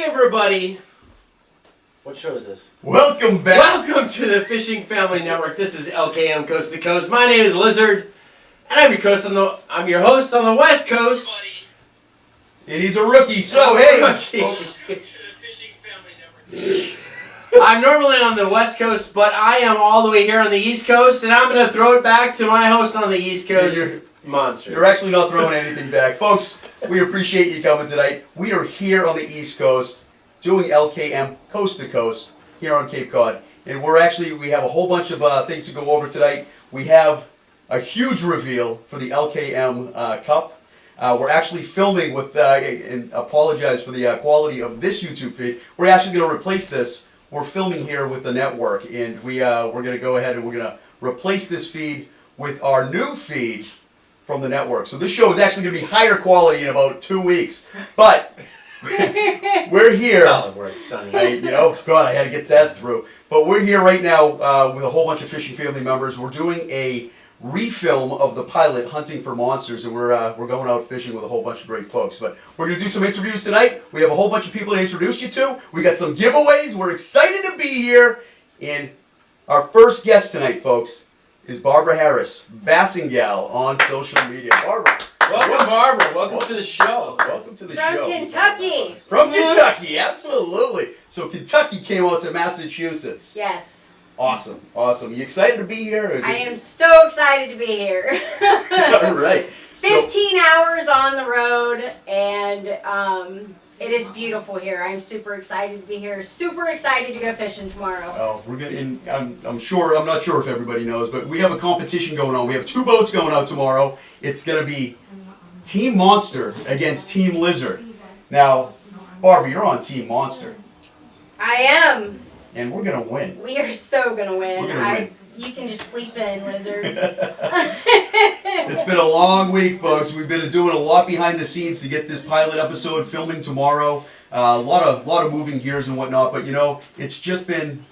everybody. What show is this? Welcome back. Welcome to the Fishing Family Network. This is LKM Coast to Coast. My name is Lizard, and I'm your host on the West Coast. And he's a rookie, so hey. I'm normally on the West Coast, but I am all the way here on the East Coast, and I'm going to throw it back to my host on the East Coast, Monster. You're actually not throwing anything back. Folks, we appreciate you coming tonight. We are here on the East Coast doing LKM Coast to Coast here on Cape Cod. And we have a whole bunch of things to go over tonight. We have a huge reveal for the LKM Cup. We're actually filming with, and apologize for the quality of this YouTube feed. We're actually going to replace this. We're filming here with the network, and we're going to go ahead and we're going to replace this feed with our new feed from the network. So this show is actually going to be higher quality in about 2 weeks. But we're here. Solid work, Sonny. God, I had to get that through. But we're here right now with a whole bunch of Fishing Family members. We're doing a refilm of the pilot, Hunting for Monsters, and we're going out fishing with a whole bunch of great folks. But we're going to do some interviews tonight. We have a whole bunch of people to introduce you to. We got some giveaways. We're excited to be here. And our first guest tonight, folks, is Barbara Harris, Bassing Gal on social media. Barbara. Welcome, Barbara. Welcome to the show. Welcome to the show. From Kentucky. From Kentucky, absolutely. So Kentucky came out to Massachusetts. Yes. Awesome. You excited to be here? I am so excited to be here. All right. 15 hours on the road, and it is beautiful here. I'm super excited to be here. Super excited to go fishing tomorrow. Oh, we're gonna. I'm not sure if everybody knows, but we have a competition going on. We have 2 boats going out tomorrow. It's gonna be Team Monster against Team Lizard. Now, Barbie, you're on Team Monster. I am. And we're gonna win. We are so gonna win. We're gonna win. You can just sleep in, Lizard. It's been a long week, folks. We've been doing a lot behind the scenes to get this pilot episode filming tomorrow. A lot of moving gears and whatnot, but it's been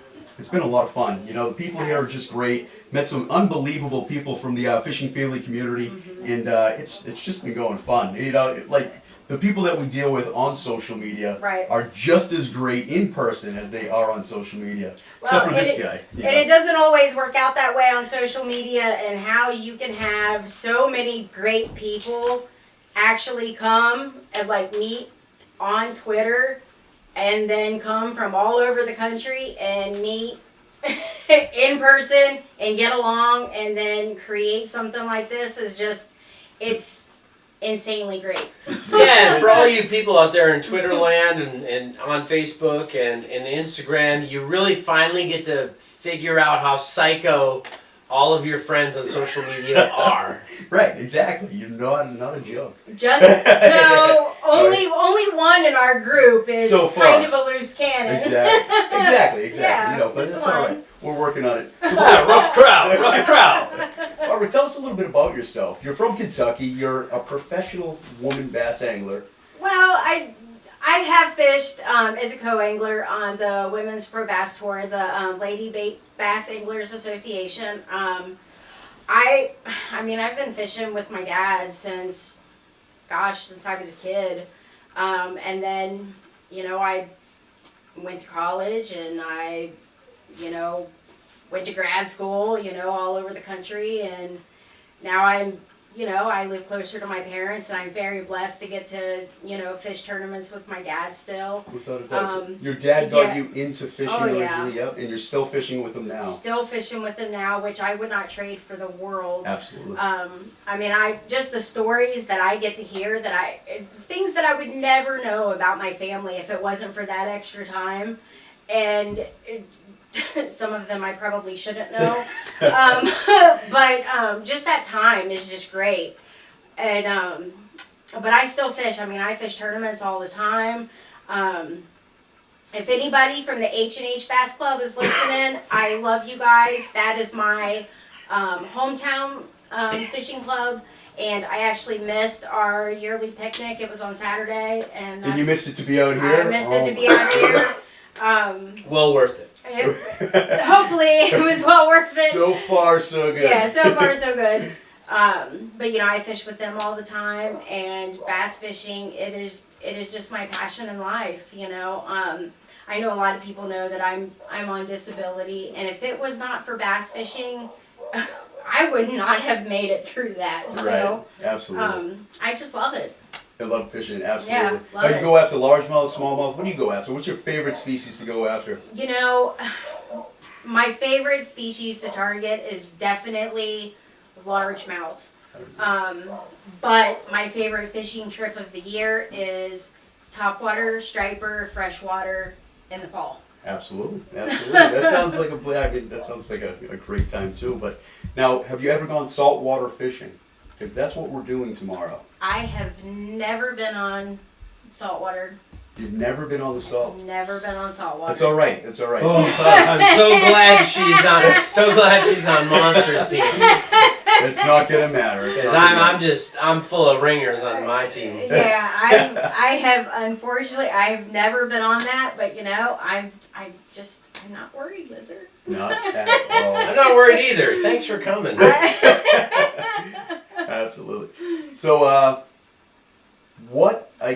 a lot of fun. The people here are just great. Met some unbelievable people from the fishing family community, and it's just been going fun. The people that we deal with on social media are just as great in person as they are on social media. Except for this guy. And it doesn't always work out that way on social media, and how you can have so many great people actually come and meet on Twitter and then come from all over the country and meet in person and get along and then create something like this it's insanely great. Yeah, and for all you people out there in Twitter land and on Facebook and Instagram, you really finally get to figure out how psycho all of your friends on social media are. Right, exactly. You're not a joke. Only one in our group is so kind of a loose cannon. Exactly. Yeah, but that's all right. We're working on it. Rough crowd. Barbara, tell us a little bit about yourself. You're from Kentucky. You're a professional woman bass angler. Well, I have fished as a co-angler on the Women's Pro Bass Tour, the Lady Bass Anglers Association. I've been fishing with my dad since I was a kid. And then, I went to college and I, went to grad school, all over the country. And now I live closer to my parents, and I'm very blessed to get to, fish tournaments with my dad still. Without a doubt. Your dad got you into fishing originally, yep, and you're still fishing with him now. Still fishing with him now, which I would not trade for the world. Absolutely. Just the stories that I get to hear, things that I would never know about my family if it wasn't for that extra time. And some of them I probably shouldn't know. But just that time is just great. And but I still fish. I fish tournaments all the time. If anybody from the H&H Bass Club is listening, I love you guys. That is my hometown fishing club. And I actually missed our yearly picnic. It was on Saturday. And you missed it to be out here? I missed it to be out here. Well worth it. Hopefully it was well worth it. So far, so good. Yeah, so far, so good. But I fish with them all the time, and bass fishing, it is just my passion in life, you know. I know a lot of people know that I'm on disability, and if it was not for bass fishing, I would not have made it through that. So Right. Absolutely. I just love it. I love fishing. Absolutely. Yeah, love Now you it. go after largemouth, smallmouth. What do you go after? What's your favorite species to go after? You know, my favorite species to target is definitely largemouth. But my favorite fishing trip of the year is topwater, striper, freshwater in the fall. Absolutely, absolutely. That sounds like that sounds like a great time too. But now, have you ever gone saltwater fishing? Because that's what we're doing tomorrow. I have never been on saltwater. You've never been on the salt. Never been on saltwater. That's all right. That's all right. Oh, I'm so glad she's on. I'm so glad she's on Monsters team. It's not gonna matter. It's Because not gonna I'm full of ringers on my team. Yeah, I have unfortunately I've never been on that, but you know I'm not worried, Lizard. Not at all. I'm not worried either. Thanks for coming. Absolutely. So, what are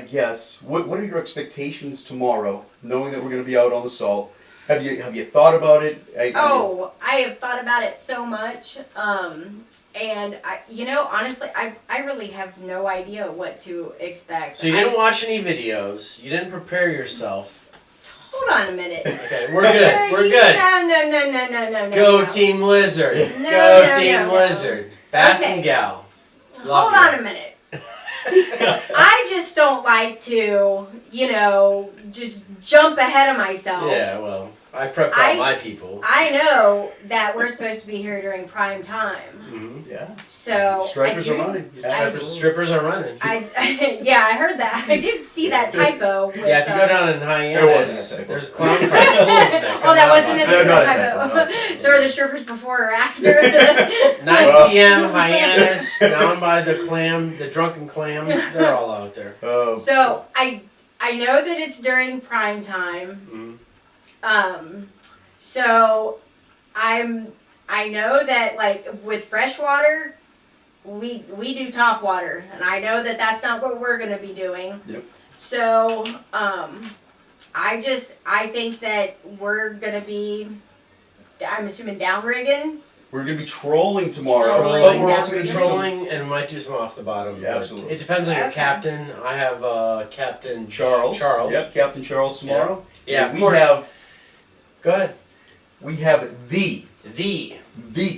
your expectations tomorrow, knowing that we're going to be out on the salt? Have you thought about it? Oh, I have thought about it so much, and honestly, I really have no idea what to expect. So you didn't watch any videos. You didn't prepare yourself. Hold on a minute. Okay, we're good. We're good. No. Go no. Team Lizard. No, Go no, Team no, no. Lizard. Bass Okay. and Gal. Love Hold on you. a minute. I just don't like to, just jump ahead of myself. Yeah, well, I prepped all my people. I know that we're supposed to be here during prime time, Mm-hmm. Yeah. so Stripers are running. Strippers are running. I heard that. I did see that typo. With, Yeah, if you go down in Hyannis, It wasn't a typo. there's clown cars full of them that Oh, come that out wasn't on it. No, not a Typo. typo, no. So are the strippers before or after? 9 Well. p.m. Hyannis, down by the drunken clam. They're all out there. Oh. So I know that it's during prime time. Mm-hmm. So I know that like with freshwater, we do top water, and I know that that's not what we're gonna be doing. Yep. So I think that we're gonna be, I'm assuming downrigging. We're gonna be trolling tomorrow, Trolling, but we're yeah, also gonna do some. Trolling and might do some off the bottom. Yeah, but absolutely. It depends on your Okay. captain. I have Captain Charles. Charles. Yep, Captain Charles tomorrow. Yeah, And of course. We Go ahead. have the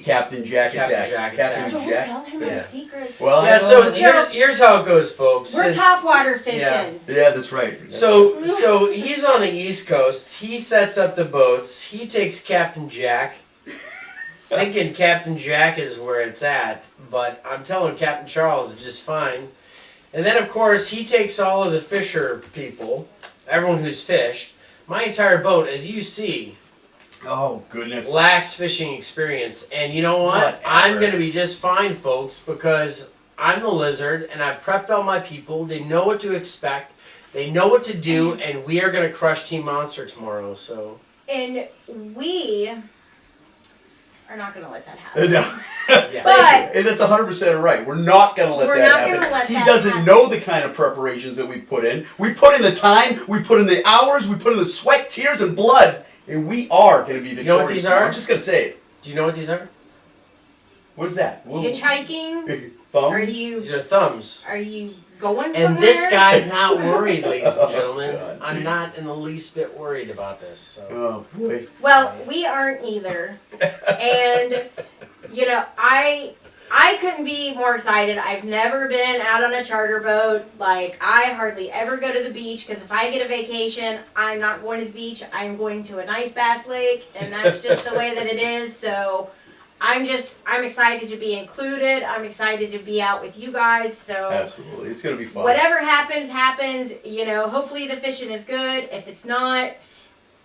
Captain Jack Captain Attack. Jack Captain Attack. Don't Jack. tell him Yeah. our secrets. Well, Yeah, I so know. here's how it goes, folks. We're Since- top water fishing. Yeah, that's right. So he's on the East Coast. He sets up the boats. He takes Captain Jack, thinking Captain Jack is where it's at, but I'm telling Captain Charles it's just fine. And then of course he takes all of the fisher people, everyone who's fished. My entire boat, as you see, Oh goodness. lacks fishing experience. And you know what? Whatever. I'm going to be just fine, folks, because I'm the Lizard and I've prepped all my people. They know what to expect. They know what to do, and we are going to crush Team Monster tomorrow. So And we are not going to let that happen. No. yeah. But And that's 100% right. We're not going to let We're that not happen. gonna let He that doesn't happen. know the kind of preparations that we put in. We put in the time, we put in the hours, we put in the sweat, tears, and blood, and we are going to be victorious. know what these are? I'm just going to say it. Do you know what these are? What is that? hitchhiking, Thumbs? are you These are thumbs. going somewhere? And this guy's not worried, ladies and Oh, gentlemen. God. I'm not in the least bit worried about this. So. Oh boy. Well, we aren't either. And I couldn't be more excited. I've never been out on a charter boat. Like, I hardly ever go to the beach because if I get a vacation, I'm not going to the beach. I'm going to a nice bass lake, and that's just the way that it is. So I'm excited to be included. I'm excited to be out with you guys. So Absolutely. It's going to be fun. whatever happens, happens. Hopefully the fishing is good. If it's not,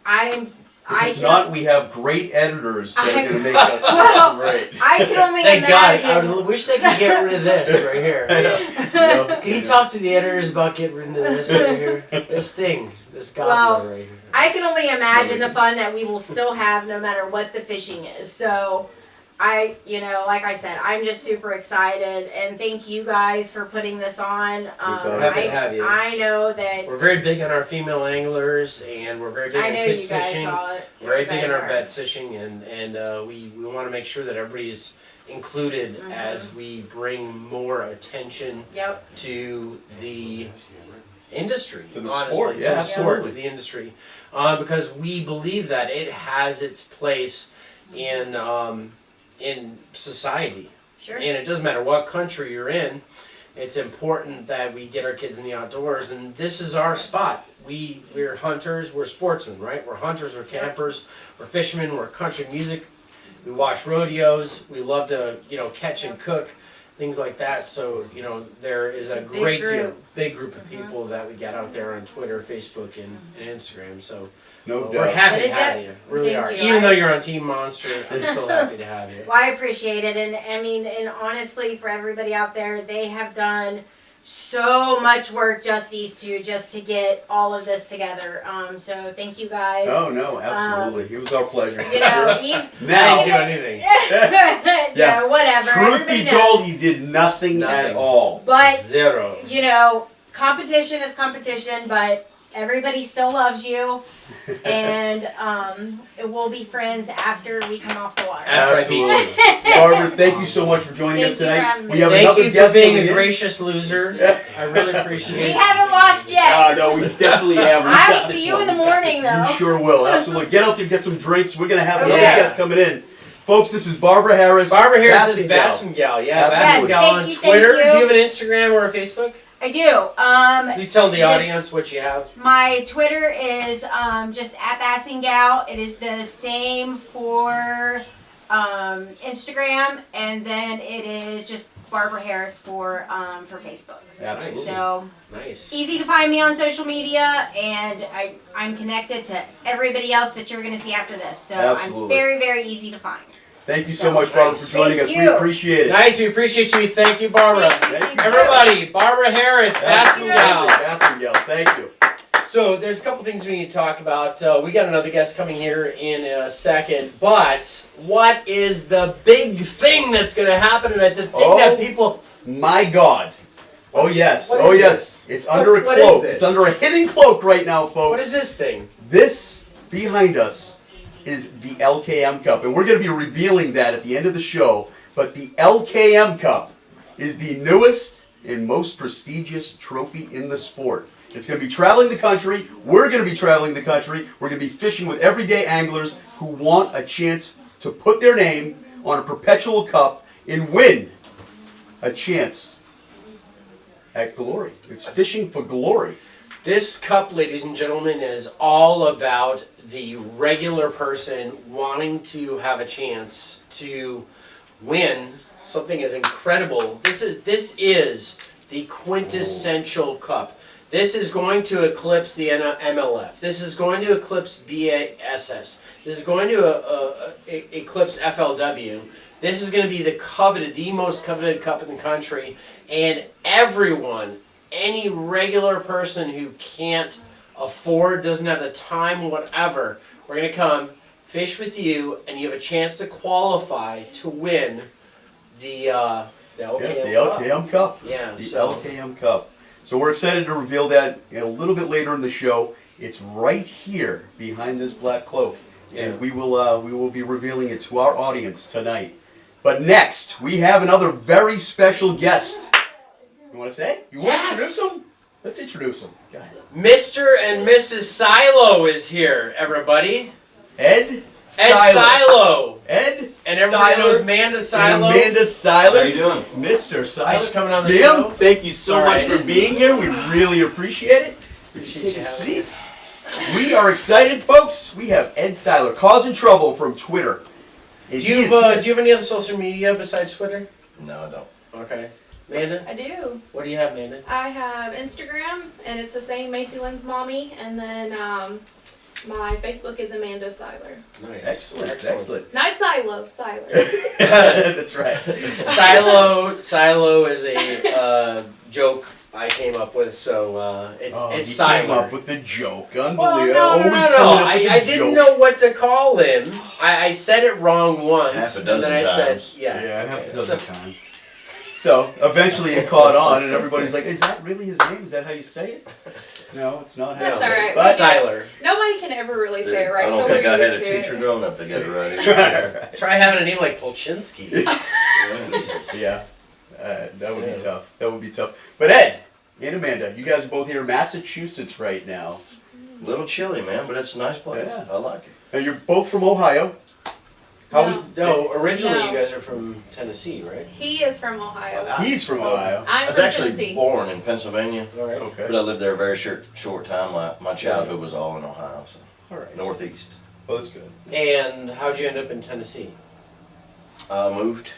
If it's not, we have great editors that are going to make us Well, great. I can only Thank God. I imagine. would wish they could get rid of this right here. Can you talk to the editors about getting rid of this right here? This thing. This gobbler right here. I can only imagine the fun that we will still have no matter what the fishing is. So like I said, I'm just super excited, and thank you guys for putting this on. We're happy to have you. I know that. We're very big on our female anglers, and we're very big I on know kids you guys fishing. saw it. We're very You big guys on our are. vets fishing, and we want to make sure that everybody's included Mhm. as we bring more attention Yep. to the industry, To the honestly, sport, to yeah, the sport, absolutely. to the industry, because we believe that it has its place in society, Sure. and it doesn't matter what country you're in. It's important that we get our kids in the outdoors, and this is our spot. We're hunters, we're sportsmen, right? We're hunters, we're campers, we're fishermen, we're country music. We watch rodeos. We love to, catch and cook, things like that. So, there is It's a a big great group. big group of people that we get out there on Twitter, Facebook, and Instagram. So No we're doubt. happy But to it have de- you. Really thank are. you. Even though you're on Team Monster, I'm still happy to have you. Well, I appreciate it, and I mean, and honestly, for everybody out there, they have done so much work, just these two, just to get all of this together. So thank you guys. Oh no, absolutely. It was our pleasure. You know, even, Now, I didn't do anything. yeah, whatever. truth Everybody be knows. told, he did nothing Nothing. at all. But Zero. competition is competition, but everybody still loves you, and we'll be friends after we come off the water. After I beat you. Absolutely. Barbara, thank you so much for joining us Thank you for tonight. having me. We have Thank another you for guest being coming a in. gracious loser. I really appreciate We it. haven't lost yet. Oh, no, we definitely have. We I got will this see you one. in the We got morning, this. though. You sure will. Absolutely. Get out there, get some drinks. We're going to have Okay. another guest coming in. Folks, this is Barbara Harris. Barbara Harris is Bassin' Bassin' Gal. Yeah, Absolutely. Bassin' Gal Yes, on thank you, Twitter. thank Do you. you have an Instagram or a Facebook? I do. Please tell the Just- audience what you have. My Twitter is just at Bassingal. It is the same for Instagram, and then it is just Barbara Harris for Facebook. Absolutely. So Nice. easy to find me on social media, and I'm connected to everybody else that you're going to see after this. So Absolutely. I'm very, very easy to find. Thank you so much, Barbara, Nice. for joining Thank us. We you. appreciate it. Nice. We appreciate you. Thank you, Barbara. Thank you. Everybody, Barbara Harris, Bassin' Gal. Bassin' Thank you. So there's a couple things we need to talk about. We got another guest coming here in a second, but what is the big thing that's going to happen tonight? The thing that people... My God. Oh, yes. What Oh, is yes. It's under a What is cloak. this? It's under a hidden cloak right now, folks. What is this thing? This behind us is the LKM Cup, and we're going to be revealing that at the end of the show. But the LKM Cup is the newest and most prestigious trophy in the sport. It's going to be traveling the country. We're going to be traveling the country. We're going to be fishing with everyday anglers who want a chance to put their name on a perpetual cup and win a chance at glory. It's fishing for glory. This cup, ladies and gentlemen, is all about the regular person wanting to have a chance to win something as incredible. This is the quintessential cup. This is going to eclipse the MLF. This is going to eclipse BASS. This is going to eclipse FLW. This is going to be the most coveted cup in the country, and everyone, any regular person who can't afford, doesn't have the time, whatever, we're going to come fish with you, and you have a chance to qualify to win the LKM Yeah, the Cup. LKM Cup. Yeah, The so LKM Cup. So we're excited to reveal that a little bit later in the show. It's right here behind this black cloak, Yeah. and we will be revealing it to our audience tonight. But next, we have another very special guest. You want to say? You want to Yes! introduce him? Let's introduce him. Go ahead. Mr. and Mrs. Silo is here, everybody. Ed Ed Silo. Ed And everybody Seiler knows Amanda and Silo. Amanda Seiler. How you doing? Mr. Seiler. Thanks for coming on the Ma'am, show. thank you so All much right. for being here. We really appreciate it. Appreciate Take you a having seat. We are excited, folks. We have Ed Seiler, causing trouble from Twitter. And Do he you is have, here. do you have any other social media besides Twitter? No, I don't. Okay. Amanda? I do. What do you have, Amanda? I have Instagram, and it's the same Macy Lynn's mommy, and then my Facebook is Amanda Seiler. Nice. Excellent. Not Silo, Seiler. That's right. Silo is a joke I came up with. So it's Oh, it's he Siler. came up with the joke. Well, Unbelievable. no. Always coming up with I a didn't joke. know what to call him. I said it wrong once, Half a and dozen then I times. said, yeah. Yeah, half okay, a dozen so- times. So eventually it caught on, and everybody's like, "Is that really his name? Is that how you say it?" No, it's not. That's how all right. But, Siler. Nobody can ever really say it right. I don't so think I we're had a used to it. teacher growing up to get it right either. Try having a name like Polchinski. Jesus. yeah, that would be tough. That would be tough. But Ed and Amanda, you guys are both here in Massachusetts right now. Little chilly, man, but it's a nice place. Yeah. I like it. And you're both from Ohio. How was? No, originally No. you guys are from Tennessee, right? He is from Ohio. He's from Ohio. I I'm was from actually Tennessee. born in Pennsylvania, All right. Okay. but I lived there a very short time. My childhood was all in Ohio, so All right. Northeast. Well, that's good. And how'd you end up in Tennessee? I moved.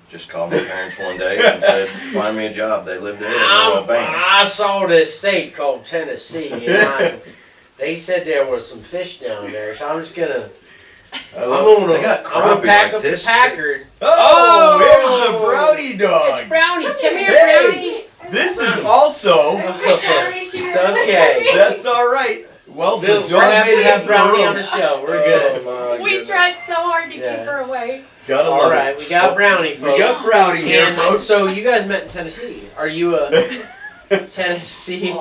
Just called my parents one day and said, "Find me a job." They lived there. And they went, bam. I saw this state called Tennessee, and they said there was some fish down there, so I'm just gonna. I love They got I'm gonna crappie pack like up this. the Packard. Oh, Oh! there's the Brownie dog. It's Brownie. Come here, Hey! Brownie. This is also. It's okay. That's all right. Well, the We're dog happy made to it have into the Brownie room. on the show. We're good. Oh, my We goodness. tried so hard to Yeah. keep her away. Gotta All love right, it. we got Brownie, folks. We got Brownie here, And folks. so you guys met in Tennessee. Are you a Tennessee?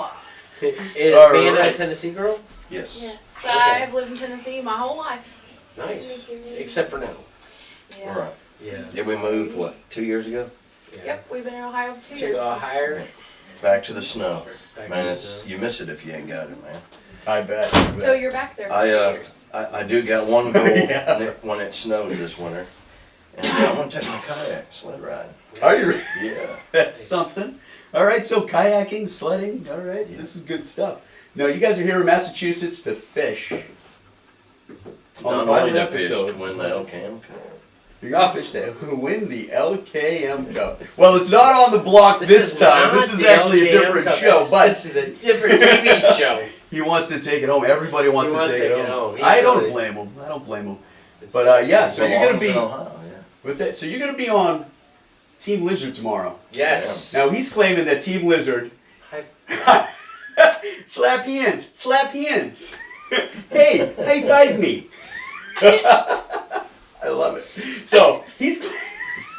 Is All being right. a Tennessee girl? Yes. Yes. I've lived in Tennessee my whole life. Nice. Except for now. Yeah. All right. Yeah. Yeah, we moved, what, 2 years ago? Yep, we've been in Ohio for 2 To years. Ohio. Back to the snow. Back Man, to it's you miss it if you ain't got it, man. I bet. So you're back there for I, 2 uh, years. I do got one goal Yeah. when it snows this winter. And I want to take my kayak sled riding. Are you? Yeah. That's something. All right, so kayaking, sledding. All right, this is good stuff. Now, you guys are here in Massachusetts to fish. On the Not only pilot to fish, episode, to win the LCAM Cup. you're gonna fish to win the LKM Cup. Well, it's not on the block this is time. not This is the actually a LKM different Cup. show, but This is a different TV show. he wants to take it home. Everybody wants, He wants to take it home. He I don't really- blame him. I don't blame him. It's- But, yeah, so you're gonna Belongs in be- Ohio, yeah. What's that? So you're gonna be on Team Lizard tomorrow. Yes. Now he's claiming that Team Lizard. Slap hands, slap hands. Hey, high five me. I love it. So he's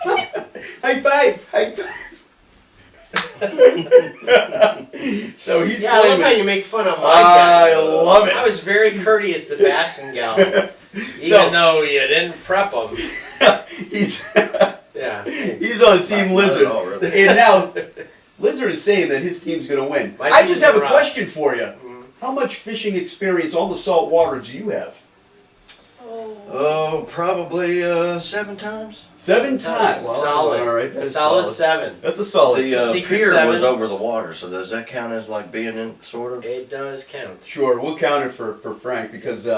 high five, high five. So he's Yeah, I love how claiming. you make fun of my I guests. love it. I was very courteous to Bassengal, even So- though you didn't prep them. he's Yeah. he's on Team Not Lizard, at all, really. and now Lizard is saying that his team's gonna win. My I team's just have a gonna rock. question for you. Mhm. How much fishing experience on the salt water do you have? Oh. Oh, probably 7 times. 7 times. Solid. All right, that's Solid 7. That's a solid. The Secret pier 7. was over the water, so does that count as like being in sort of? It does count. Sure, we'll count it for Frank because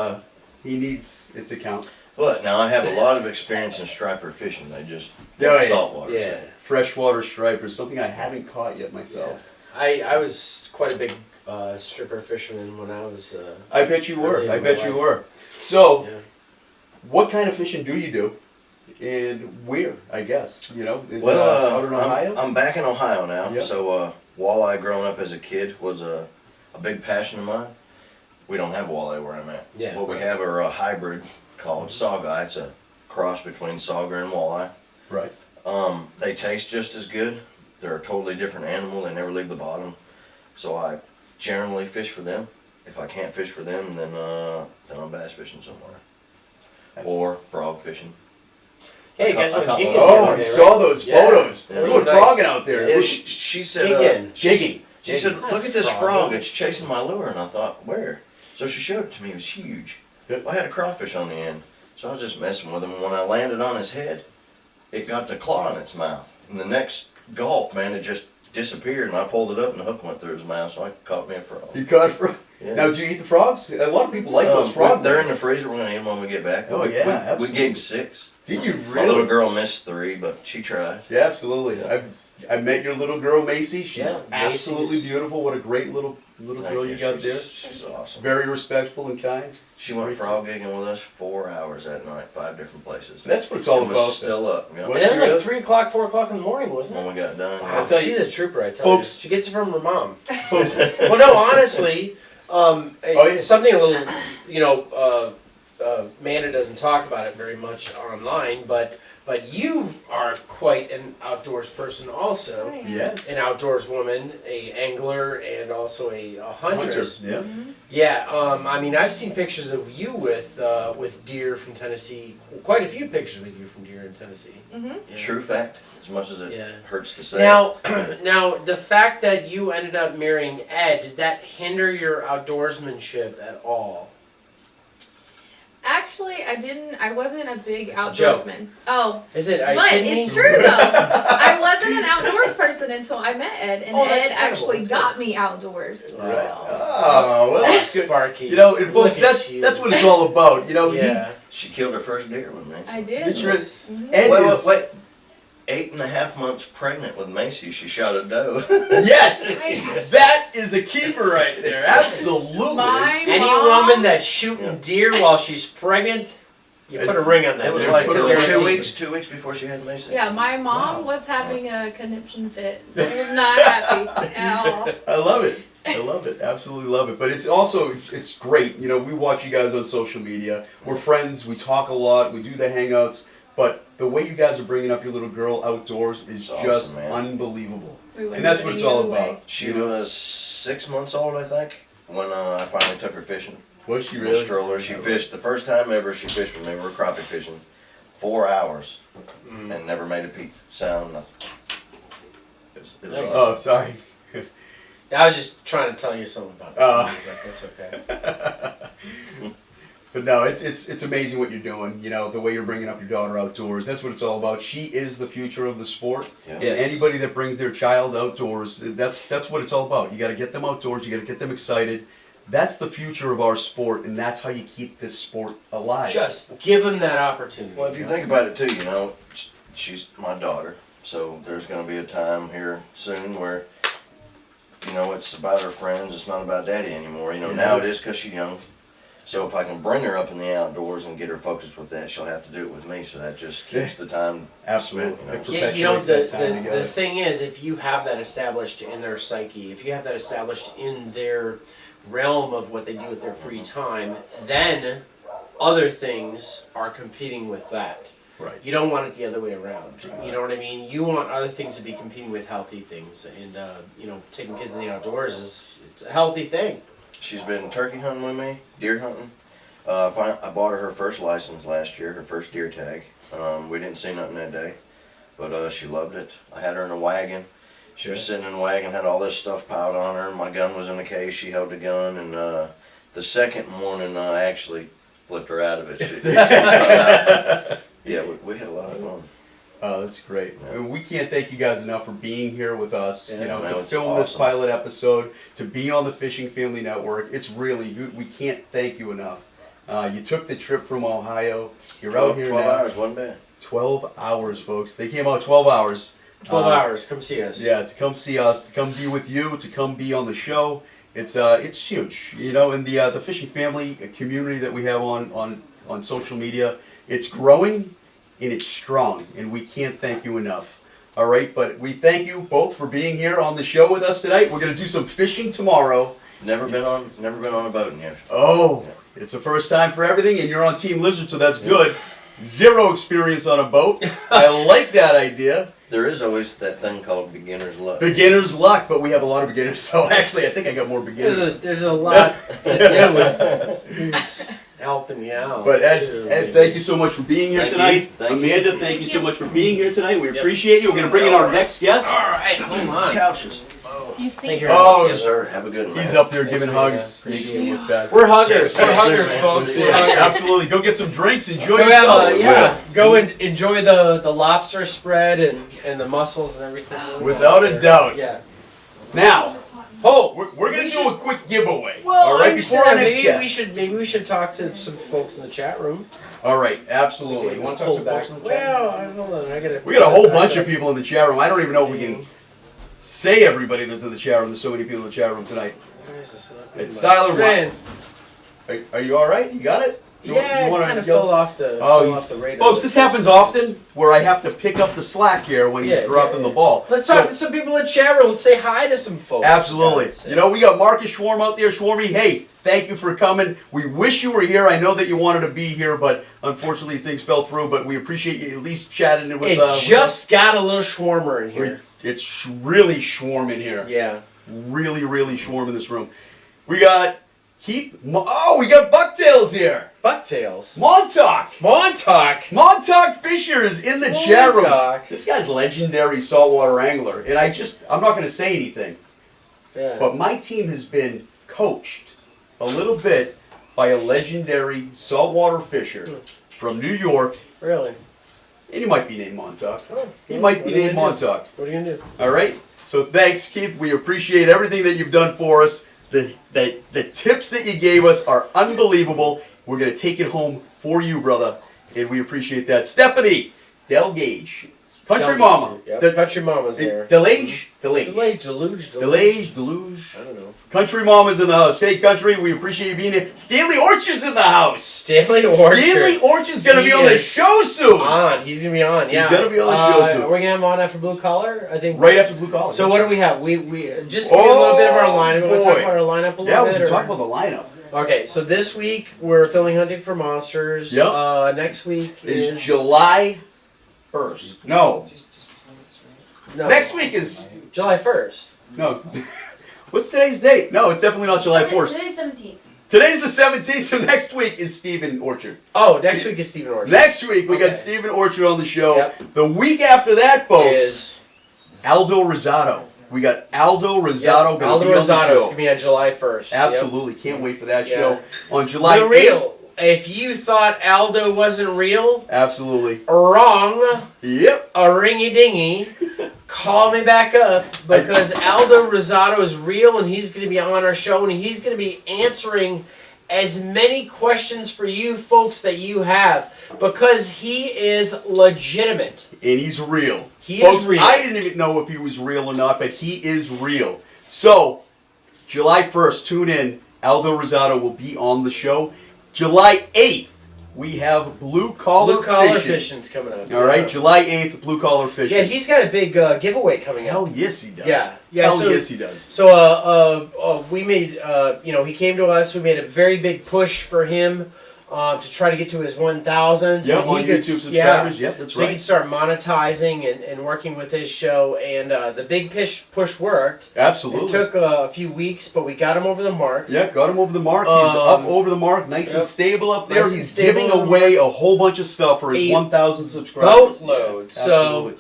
he needs it to count. But now I have a lot of experience in striper fishing. They just Oh, yeah. saltwater. Yeah. Freshwater striper, something I haven't caught yet myself. I was quite a big stripper fisherman when I was. I bet you were. Early in I my bet you life. were. So, Yeah. what kind of fishing do you do, and where? I guess you know. Is it Well, out in Ohio? I'm back in Ohio now. Yeah. So walleye growing up as a kid was a big passion of mine. We don't have walleye where I'm at. Yeah. What we have are a hybrid called saugai. It's a cross between sauger and walleye. Right. They taste just as good. They're a totally different animal. They never leave the bottom. So I generally fish for them. If I can't fish for them, then I'm bass fishing somewhere. Or frog fishing. Hey, you guys I went caught gigging one. the Oh, other I day, saw right? those Yeah. photos. Yeah, You those were are nice. frogging out there. Yeah, she said, Jigging. Jigging. She said, Jigging. look at this Frog. frog, it's chasing my lure. And I thought, where? So she showed it to me, it was huge. Yep. I had a crawfish on the end. So I was just messing with him. When I landed on his head, it got the claw in its mouth. And the next gulp, man, it just disappeared. And I pulled it up and the hook went through his mouth, so I caught me a frog. You caught frog. Yeah. Now, do you eat the frogs? A lot of people like those frogs. They're in the freezer, we're going to eat them when we get back. Oh, We- yeah, we absolutely. gigged 6. Did you My little really? girl missed 3, but she tried. Yeah, absolutely. Yeah. I met your little girl Macy. She's Yeah, absolutely Macy's- beautiful. What a great little little Thank girl you got there. She's awesome. Very respectful and kind. She went frog gigging with us 4 hours that night, 5 different places. That's what it's all It was about. still up. You know, What? And it was Really? like 3 o'clock, 4 o'clock in the morning, wasn't it? when we got done. Wow, I'll tell you- she's a trooper, I tell Folks- you. She gets it from her mom. Folks, Well, no, honestly, yeah. something a little, Amanda doesn't talk about it very much online, but you are quite an outdoors person also. Right. yes. An outdoors woman, a angler, and also a huntress. Yeah. Yeah, I mean, I've seen pictures of you with deer from Tennessee. Quite a few pictures with you from deer in Tennessee. Mm-hmm. Yeah. True fact, as much as it Yeah. hurts to say. Now, now, the fact that you ended up marrying Ed, did that hinder your outdoorsmanship at all? Actually, I wasn't a big It's a joke. outdoorsman. Oh, Is it? Are you but kidding it's me? true though. I wasn't an outdoors person until I met Ed, and Oh, that's Ed incredible. actually That's got me outdoors. Right. So. Oh, well, Oh, that's good. Sparky. You know, and folks, Look at that's you. what it's all about. You know, Yeah. She killed her first deer with me. I did. Did you really? Mhm. Ed is Wait. 8.5 months pregnant with Macy, she shot a doe. yes, Nice. that is a keeper right there. Absolutely. My Any mom, woman that's shooting deer while she's pregnant, you put a ring on that. It was bitch. like Put a 2 guarantee. weeks before she had Macy. Yeah, my mom Wow. was having a conniption fit. I was not happy at all. I love it. I love it. Absolutely love it. But it's also, it's great. You know, we watch you guys on social media. We're friends. We talk a lot. We do the hangouts. But the way you guys are bringing up your little girl outdoors is It's awesome, just man. unbelievable. We wouldn't And that's do what it it's all either way. about. She was 6 months old, I think, when I finally took her fishing. Was she In a really? stroller. She fished, the first time ever she fished with me, we were crappie fishing, 4 hours, Mm. and never made a peep, sound, nothing. It was Nice. awesome. Oh, sorry. I was just trying to tell you something about this, but that's okay. But no, it's amazing what you're doing. You know, the way you're bringing up your daughter outdoors. That's what it's all about. She is the future of the sport. Yeah. And Yes. anybody that brings their child outdoors, that's what it's all about. You got to get them outdoors. You got to get them excited. That's the future of our sport, and that's how you keep this sport alive. Just give them that opportunity. Well, if you think about it too, you know, she's my daughter, so there's going to be a time here soon where, you know, it's about her friends, it's not about daddy anymore. You know, Yeah. now it is because she's young. So if I can bring her up in the outdoors and get her focused with that, she'll have to do it with me. So that just keeps the time Absolutely. spent, Yeah, you know, Perpetuates that time together. the thing is, if you have that established in their psyche, if you have that established in their realm of what they do with their free time, then other things are competing with that. Right. You don't want it the other way around. You know what I mean? You want other things to be competing with healthy things, and you know, taking kids in the outdoors it's a healthy thing. She's been turkey hunting with me, deer hunting. I bought her first license last year, her first deer tag. We didn't see nothing that day, but she loved it. I had her in a wagon. She was sitting in a wagon, had all this stuff piled on her. My gun was in the case. She held the gun, and the second morning I actually flipped her out of it. Yeah, we had a lot of fun. Oh, that's great. I mean, we can't thank you guys enough for being here with us. Yeah, you know, no, to it's film this awesome. pilot episode, to be on the Fishing Family Network. It's really we can't thank you enough. You took the trip from Ohio. You're out here 12 now. hours, wasn't bad. 12 hours, folks. They came out 12 hours. 12 hours, come see us. Yeah, to come see us, to come be with you, to come be on the show. It's huge, you know, and the Fishing Family community that we have on social media, it's growing and it's strong, and we can't thank you enough. All right, but we thank you both for being here on the show with us tonight. We're gonna do some fishing tomorrow. Never been on a boat yet. Oh, it's the first time for everything, and you're on Team Lizard, so that's good. Zero experience on a boat. I like that idea. There is always that thing called beginner's luck. Beginner's luck, but we have a lot of beginners, so actually I think I got more beginners. There's a lot to do with who's helping you out. But Ed, too, Ed, maybe. thank you so much for being here Thank you. tonight. Thank you. Amanda, thank Thank you so you. much for being here tonight. We appreciate you. We're going to bring in our next guest. All right, hold on. Couches. You Thank see, you. Oh, Yes, sir. Have a good one. he's man. up there Thanks, giving man. hugs. Makes Appreciate me it. look bad. We're huggers. Cheers. We're huggers, Cheers, folks. man. Yeah, absolutely. Go get some drinks. Enjoy Go yourself. have go and enjoy the lobster spread and the mussels and everything. Without a doubt. Yeah. Now, Oh, we're going we to do a quick giveaway. well, all I right, before our understand. next guest. Maybe we should talk to some folks in the chat room. All right, absolutely. You want to talk to Pull back. folks in the chat room? Well, hold on. I gotta. We got a whole bunch of people in the chat room. I don't even know if we can say everybody that's in the chat room. There's so many people in the chat room tonight. It's Siler Friend. Are you all right? You got it? Yeah, you wanna it kind of yell- fell off the Oh, fell off the radar. Folks, this happens often where I have to pick up the slack here when he's Yeah, dropping yeah, the ball. Let's So- talk to some people in chat room. Let's say hi to some folks. Absolutely. for God's You know, we got Marcus Schwarm out there. Schwarmy, hey, thank you for coming. We wish you were here. I know that you wanted to be here, but unfortunately things fell through. But we appreciate you at least chatting with It us. just got a little schwarmer in here. It's really Schwarm in here. Yeah. Really, really Schwarm in this room. We got Keith. Oh, we got Bucktails here. Bucktails. Montauk. Montauk. Montauk Fisher is in the chat room. Montauk. This guy's legendary saltwater angler, and I'm not going to say anything, Yeah. but my team has been coached a little bit by a legendary saltwater fisher from New York, Really? and he might be named Montauk. Oh, He might be what are you named gonna do? Montauk. What are you gonna do? All right. So thanks, Keith. We appreciate everything that you've done for us. The tips that you gave us are unbelievable. We're gonna take it home for you, brother, and we appreciate that. Stephanie Delgage, Country Mama. Yep. The- Country Mama's there. Delage? Deluge. I don't know. Country Mama's in the house. Hey, Country, we appreciate you being here. Stanley Orchard's in the house. Stanley Orchard. Stanley Orchard's gonna He be on the is show soon. On. He's gonna be on. Yeah. He's gonna be on the show soon. Are we gonna have him on after Blue Collar? I think. Right after Blue Collar. So what do we have? We just give you a little bit of our lineup. We want to talk boy. about our lineup a little Yeah, we bit. can or- talk about the lineup. Okay, so this week we're filming Hunting for Monsters. Yep. Next week Is is July 1st. No. no, Next week is July 1st. no. What's today's date? No, it's definitely not July 4th. Today's 17th. Today's the 17th, so next week is Stephen Orchard. Oh, next week is Stephen Orchard. Next week we Okay. got Stephen Orchard on the show. Yep. The week after that, folks, is Aldo Rosado. We got Aldo Rosado going Aldo to be on the Rosado is show. gonna be on July 1st. Yep. Absolutely, can't wait for that Yeah. show on July The 8th. real. If you thought Aldo wasn't real, Absolutely. wrong. Yep. A ringy dingy. Call me back up because Aldo Rosado is real and he's going to be on our show and he's going to be answering as many questions for you folks that you have because he is legitimate. And he's real. He Folks, is real. I didn't even know if he was real or not, but he is real. So, July 1st, tune in. Aldo Rosado will be on the show. July 8th, we have Blue Collar Fishing. Fishing's coming up. All right, July 8th, Blue Collar Fishing. Yeah, he's got a big giveaway coming up. Hell yes, he does. Yeah. Hell so- yes, he does. So we made, he came to us. We made a very big push for him to try to get to his 1,000. Yeah, so on he could, YouTube subscribers. Yep, that's so he right. could start monetizing and working with his show. And the big push worked. It Absolutely. took a few weeks, but we got him over the mark. Yeah, got him over the mark. He's up Um, over the mark, nice and yep. stable up there. Nice and He's stable giving on the away a whole bunch of stuff for his A 1,000 subscribers. Boatload. Absolutely. So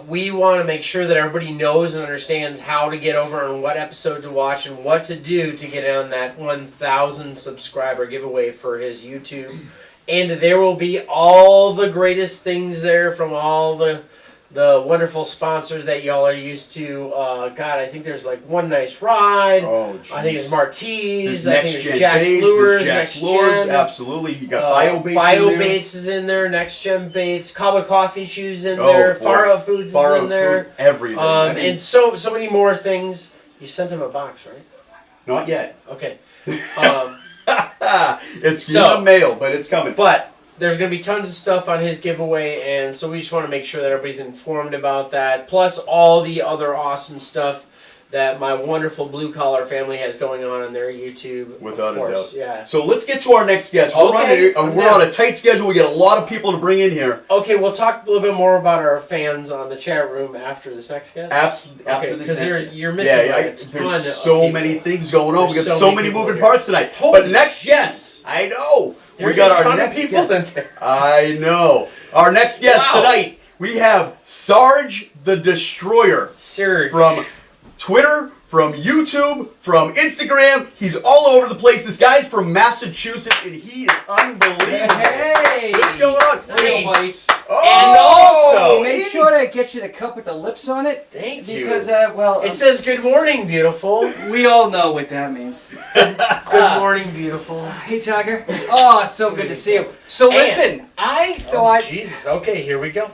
we want to make sure that everybody knows and understands how to get over and what episode to watch and what to do to get on that 1,000 subscriber giveaway for his YouTube. And there will be all the greatest things there from all the wonderful sponsors that y'all are used to. God, I think there's like One Nice Ride. Oh, I think it's jeez. Martise. There's I think Next it's Gen Jack's Baits, Lures. there's Jack's Next Lures, Gen. absolutely. You got BioBaits in there. BioBaits is in there. Next Gen Baits. Kaba Coffee Chews in Oh, there. boy. Faro Foods Faro is in there. Foods, everything. I mean, And so many more things. You sent him a box, right? not yet. Okay. It's in So- the mail, but it's coming. But there's going to be tons of stuff on his giveaway, and so we just want to make sure that everybody's informed about that. Plus all the other awesome stuff that my wonderful Blue Collar family has going on their YouTube. Without of a course. doubt. Yeah. So let's get to our next guest. We're, Okay. we're on a tight schedule. We got a lot of people to bring in here. Okay, we'll talk a little bit more about our fans on the chat room after this next guest. Absolutely. Okay, After this because next you're, guest. you're missing like a ton there's of so people. many things going on. There's We got so so many many people moving here. parts tonight. Holy But next shit. guest, I know. There's we got a our ton next of people guest. in there. I know. Our next guest Wow. tonight, we have Sarge the Destroyer Serge. from Twitter, from YouTube, from Instagram. He's all over the place. This guy's from Massachusetts, and he is unbelievable. Hey! What's going on? Nice. Oh, And also- Make sure to get you the cup with the lips on it. Thank you. Because, well, It says good morning, beautiful. we all know what that means. Good morning, beautiful. Hey, Tiger. Oh, it's so good to see you. So And- listen, I Oh, thought, Jesus. Okay, here we go.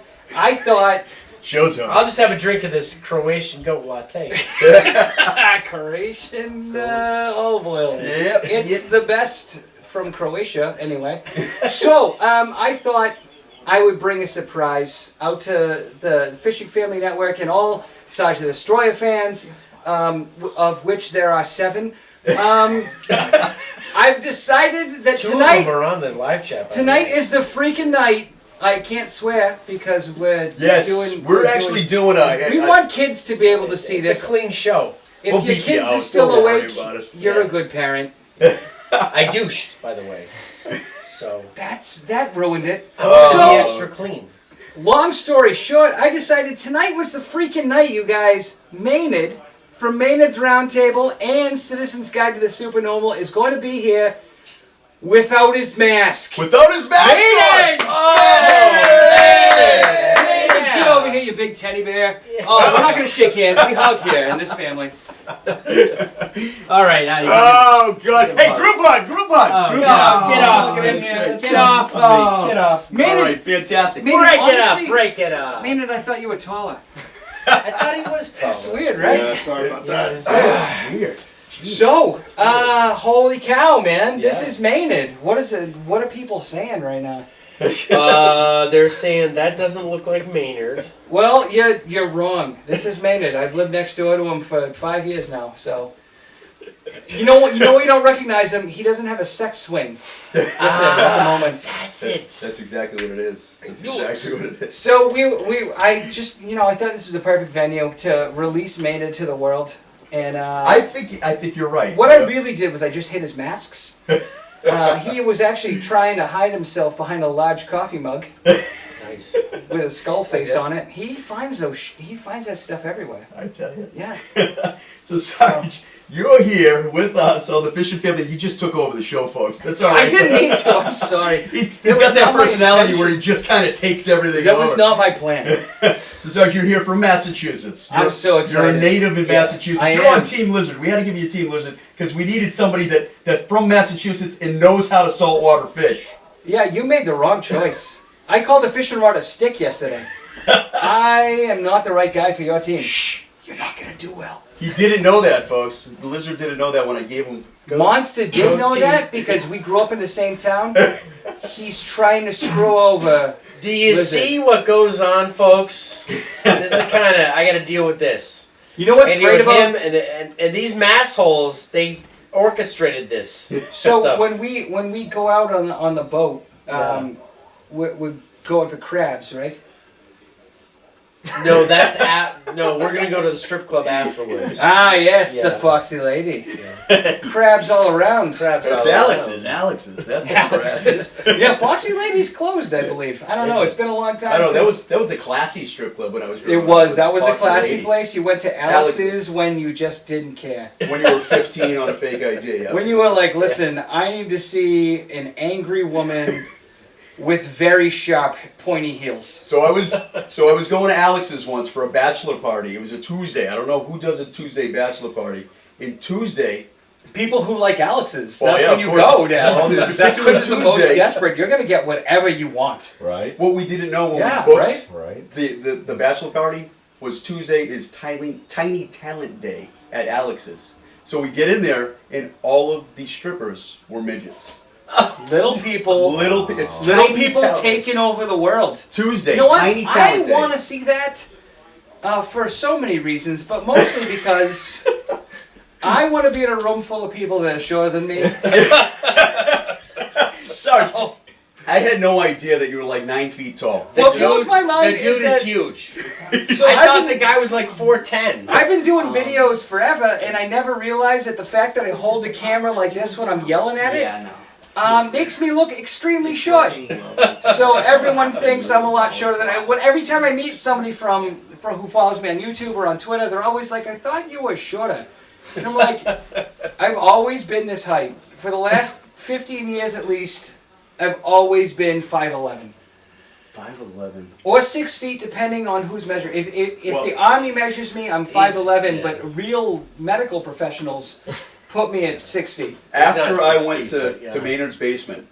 Show's over. I'll just have a drink of this Croatian goat latte. Croatian olive oil. Yep. It's the best from Croatia, anyway. So, I thought I would bring a surprise out to the Fishing Family Network and all Sergeant the Destroyer fans, of which there are 7. I've decided that 2 of them tonight are on the live chat. by the tonight way. is the freaking night. I can't swear because we're Yes, doing. we're actually doing a. We want kids to be able to see It's this. a clean show. If We'll your beat you kids out, are still don't worry awake, about it. you're Yeah. a good parent. I douched, by the way. So That ruined it. I want to So- be extra clean. Long story short, I decided tonight was the freaking night, you guys. Maynard from Maynard's Roundtable and Citizens Guide to the Supernormal is going to be here without his mask. Without his mask Maynard! on. Maynard, get over here, you big teddy bear. Oh, we're not going to shake hands. We hug here in this family. All right, now you Oh, God. Hey, Groupon, Groupon. Oh, Groupon. get off Look me. at him. Get off of Oh. me. Get off. All Maynard, right, fantastic. Maynard, Break it up. honestly- Break it up. Maynard, I thought you were taller. I thought he was tall. That's weird, right? Yeah, sorry about Yeah, Ah, weird. So, holy cow, man! This Yeah. is Maynard. What is it? What are people saying right now? They're saying that doesn't look like Maynard. Well, you're wrong. This is Maynard. I've lived next door to him for 5 years now. So, you know what? You don't recognize him. He doesn't have a sex swing with him at the moment. That's it. That's exactly what it is. That's exactly what it is. So I just I thought this was the perfect venue to release Maynard to the world. And I think you're right. what I really did was I just hit his masks. He was actually trying to hide himself behind a large coffee mug Nice. with a skull face Yes. on it. He finds that stuff everywhere. I tell you. Yeah. So, Sarge, you're here with us on the Fishing Family. You just took over the show, folks. That's all right. I didn't mean to. I'm sorry. He's It got was that not my personality where he intention. just kind of takes everything That over. was not my plan. So, Sarge, you're here from Massachusetts. I'm so You're a excited. native in Yeah, Massachusetts. I You're am. on Team Lizard. We had to give you a Team Lizard because we needed somebody that from Massachusetts and knows how to saltwater fish. Yeah, you made the wrong choice. I called a fishing rod a stick yesterday. I am not the right guy for your team. Shh, you're not gonna do well. He didn't know that, folks. The Lizard didn't know that when I gave him. Monster did go know team. that because we grew up in the same town. He's trying to screw over. Do you Listen. see what goes on, folks? This is the kind of I got to deal with this. You know what's and great about him and these massholes, they orchestrated this so stuff. when we go out on the boat, we're going for crabs, right? No, no. We're gonna go to the strip club afterwards. Ah, yes, the Yeah. foxy lady. Crabs all around. Crabs That's all around. Alex's. That's Alex's. Yeah, Foxy Lady's closed, I believe. I don't know. It's been a long time. I don't know. since- That was the classy strip club when I was. It growing up. was. That was a Foxy classy Lady. place. You went to Alex's. Alice's when you just didn't care. When you were 15 on a fake ID. When you were like, listen, I need to see an angry woman with very sharp, pointy heels. So I was going to Alex's once for a bachelor party. It was a Tuesday. I don't know who does a Tuesday bachelor party. In Tuesday, People who like Alex's. Oh, That's yeah, when of you course. go to On this Alex's. That's when particular it's the most Tuesday. desperate. You're going to get whatever you want. Right? what we didn't know when Yeah, we booked right? Right. the bachelor party was Tuesday is Tiny Talent Day at Alex's. So we get in there and all of these strippers were midgets. Little people. It's Little Tiny people Talents. taking over the world. Tuesday, You know what? Tiny I Talent Day. want to see that for so many reasons, but mostly because I want to be in a room full of people that are shorter than me. Sorry, Oh, I had no idea that you were like 9 feet tall. what blows my mind The dude is that huge. so I I've thought been- the guy was like 4'10". I've been doing videos forever, and I never realized that the fact that I hold the camera like this when I'm yelling at it makes me look extremely short. So everyone thinks I'm a lot shorter than I. Every time I meet somebody from who follows me on YouTube or on Twitter, they're always like, "I thought you were shorter," and I'm like, "I've always been this height for the last 15 years at least. I've always been 5'11". 5'11". Or 6 feet, depending on who's measuring. If Well, the Army measures me, I'm 5'11", yeah. but real medical professionals put me at 6 feet. After not I 6 went feet, to, but, yeah. to Maynard's basement,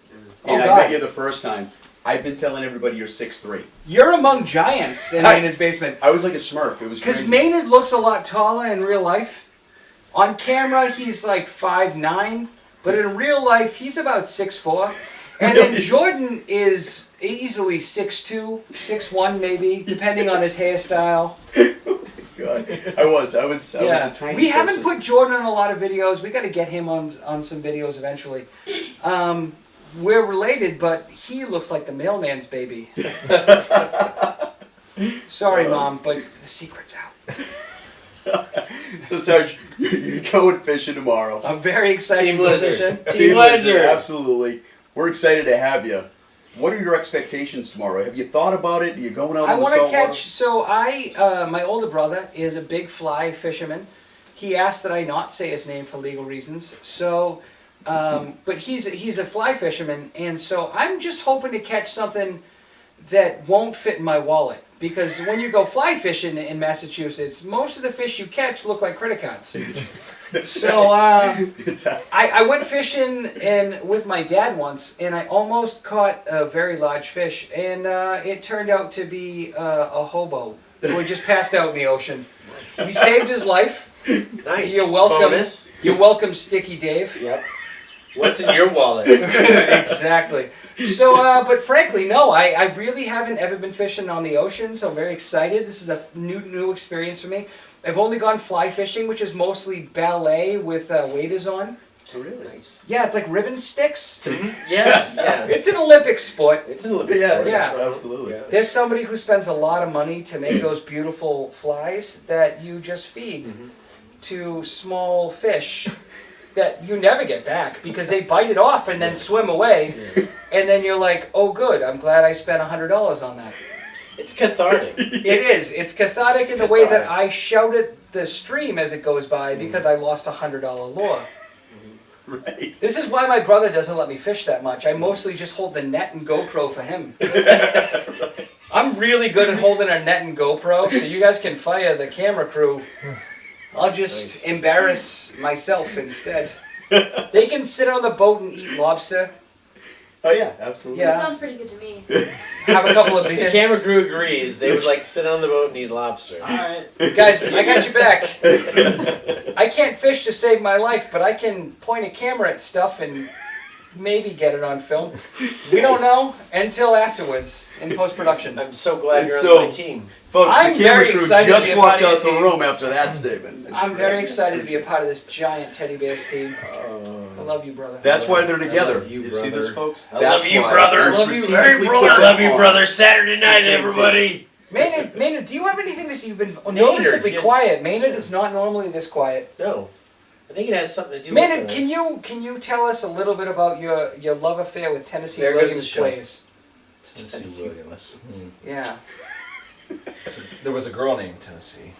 Oh, and I God. met you the first time, I've been telling everybody you're 6'3". You're among giants in Maynard's basement. I was like a Smurf. It was Because crazy. Maynard looks a lot taller in real life. On camera, he's like 5'9", but in real life, he's about 6'4". And then Jordan is easily 6'2", 6'1", maybe, depending on his hairstyle. God. I was a tiny We haven't person. put Jordan on a lot of videos. We got to get him on some videos eventually. We're related, but he looks like the mailman's baby. Sorry, Mom, but the secret's out. So Sarge, you're going fishing tomorrow. I'm very excited. Team to go Blizzard. fishing. Team Blizzard. Absolutely. We're excited to have you. What are your expectations tomorrow? Have you thought about it? Are you going out I on the want to saltwater? catch. So my older brother is a big fly fisherman. He asked that I not say his name for legal reasons. So, but he's a fly fisherman, and so I'm just hoping to catch something that won't fit in my wallet. Because when you go fly fishing in Massachusetts, most of the fish you catch look like credit cards. So I went fishing with my dad once, and I almost caught a very large fish, and it turned out to be a hobo who had just passed out in the ocean. He saved his life. Nice. You're welcome. Bonus. You're welcome, Sticky Dave. Yep. What's in your wallet? Exactly. So, but frankly, no, I really haven't ever been fishing on the ocean, so I'm very excited. This is a new experience for me. I've only gone fly fishing, which is mostly ballet with waders on. Oh, really? Nice. Yeah, it's like ribbon sticks. Yeah. It's an Olympic sport. It's an Olympic Yeah, sport. yeah, absolutely. There's somebody who spends a lot of money to make those beautiful flies that you just feed to small fish that you never get back because they bite it off and then swim away. And then you're like, oh good, I'm glad I spent $100 on that. It's cathartic. It is. It's cathartic in the way that I shout at the stream as it goes by because I lost a $100 lure. Right. This is why my brother doesn't let me fish that much. I mostly just hold the net and GoPro for him. I'm really good at holding a net and GoPro, so you guys can fire the camera crew. I'll just embarrass myself instead. They can sit on the boat and eat lobster. Oh yeah, absolutely. Yeah. That sounds pretty good to me. Have a couple of The beers. camera crew agrees. They would like to sit on the boat and eat lobster. Alright. Guys, I got your back. I can't fish to save my life, but I can point a camera at stuff and maybe get it on film. We don't know until afterwards in post-production. I'm so glad And you're so- on my team. Folks, I'm the camera very crew excited to just be a walked part out of the your team. room after that statement. I'm very excited to be a part of this giant teddy bears team. I love you, brother. That's why they're I together. love you, see this, brother. folks? I That's love you, why brother. they're I love you, strategically brother. put I love you, on brother. Saturday night, the same team. everybody. Maynard, do you have anything to say? You've been noticeably yeah. quiet. Maynard is not normally this quiet. No, I think it has something to do Maynard, with can you tell us a little bit about your love affair with Tennessee There goes the Williams show. plays? Tennessee Williams. Yeah. So there was a girl named Tennessee.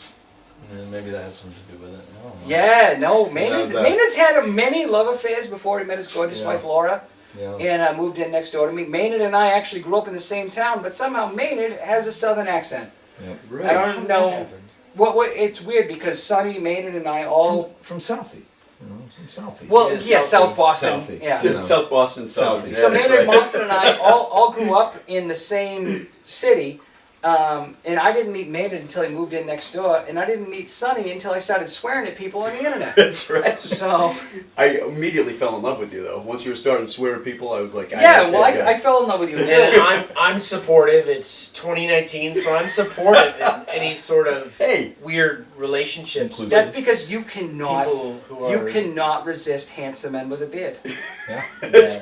And maybe that has something to do with it. I don't know. Yeah, no, Maynard's that- had many love affairs before he met his gorgeous Yeah. wife Laura Yeah. and moved in next door to me. Maynard and I actually grew up in the same town, but somehow Maynard has a southern accent. Yep. I don't know. What it's weird because Sonny, Maynard, and I all From Southie. You know, from Southie. well, Is it yeah, Southie? South Boston. Southie. Yeah. It's South Boston, South. Southie. So That's Maynard right. Monson and I all grew up in the same city, and I didn't meet Maynard until he moved in next door, and I didn't meet Sonny until I started swearing at people on the internet. That's right. So I immediately fell in love with you, though. Once you were starting to swear at people, I was like, yeah, like well, this guy. I fell in love with you And too. I'm supportive. It's 2019, so I'm supportive in any sort of Hey, weird relationships. Inclusive. That's because you cannot People who are resist handsome men with a beard. Yeah. Yeah.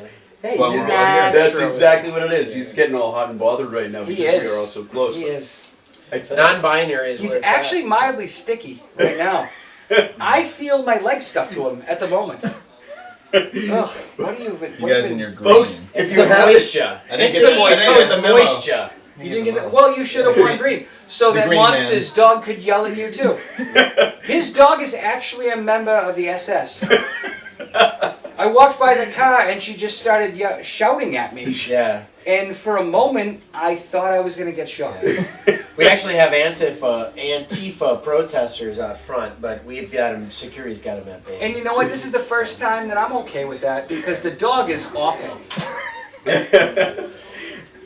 hey, Well, you we're know, all here. that's Naturally. exactly what it is. He's getting all hot and bothered right now He because is. we are all so close. He but is. I tell you, Non-binary is He's where it's actually mildly sticky right now. I feel my leg stuck to him at the moment. Ugh, what do you? You guys in your green. Folks, at. It's if the you have it, moisture. I didn't It's get the the- I East didn't Coast get the memo. moisture. You didn't get that? Well, you should have worn green so The that green Monster's dog could yell at you too. His dog is actually a member of the SS. I walked by the car and she just started shouting at me. Yeah. And for a moment, I thought I was going to get shot. We actually have Antifa protesters out front, but we've got them. Security's got them at bay. And you know what? This is the first time that I'm okay with that because the dog is awful.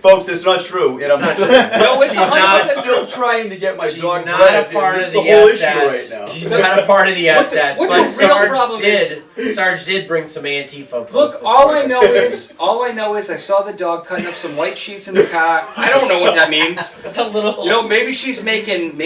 Folks, that's not true. And I'm It's not No, it's She's 100% not still trying to get my She's dog not bred. a part That's of the whole issue SS. right now. She's not a part of the What the- SS. what But the real Sarge problem is- Sarge did bring some Antifa. Look, all I know is I saw the dog cutting up some white sheets in the car. I don't know what that means. the little. You know, maybe she's making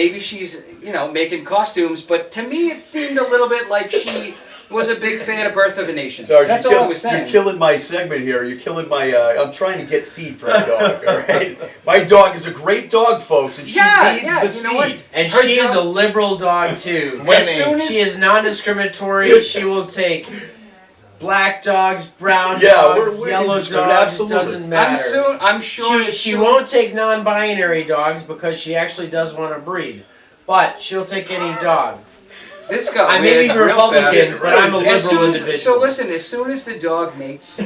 costumes, but to me it seemed a little bit like she was a big fan of Birth of a Nation. Sarge, That's you're all I was saying. You're killing my segment here. You're killing my. I'm trying to get seed for my dog. All right, my dog is a great dog, folks, and she needs the you seed. know what? And Her she is dog- a liberal dog too. As soon as- She is non-discriminatory. She will take black dogs, brown Yeah, dogs, we're yellow indiscriminate, dogs. absolutely. It doesn't matter. I'm sure. She won't take non-binary dogs because she actually does want to breed, but she'll take any dog. This got I may be weird real Republican, fast. but I'm a As liberal soon as, individual. so listen, as soon as the dog mates,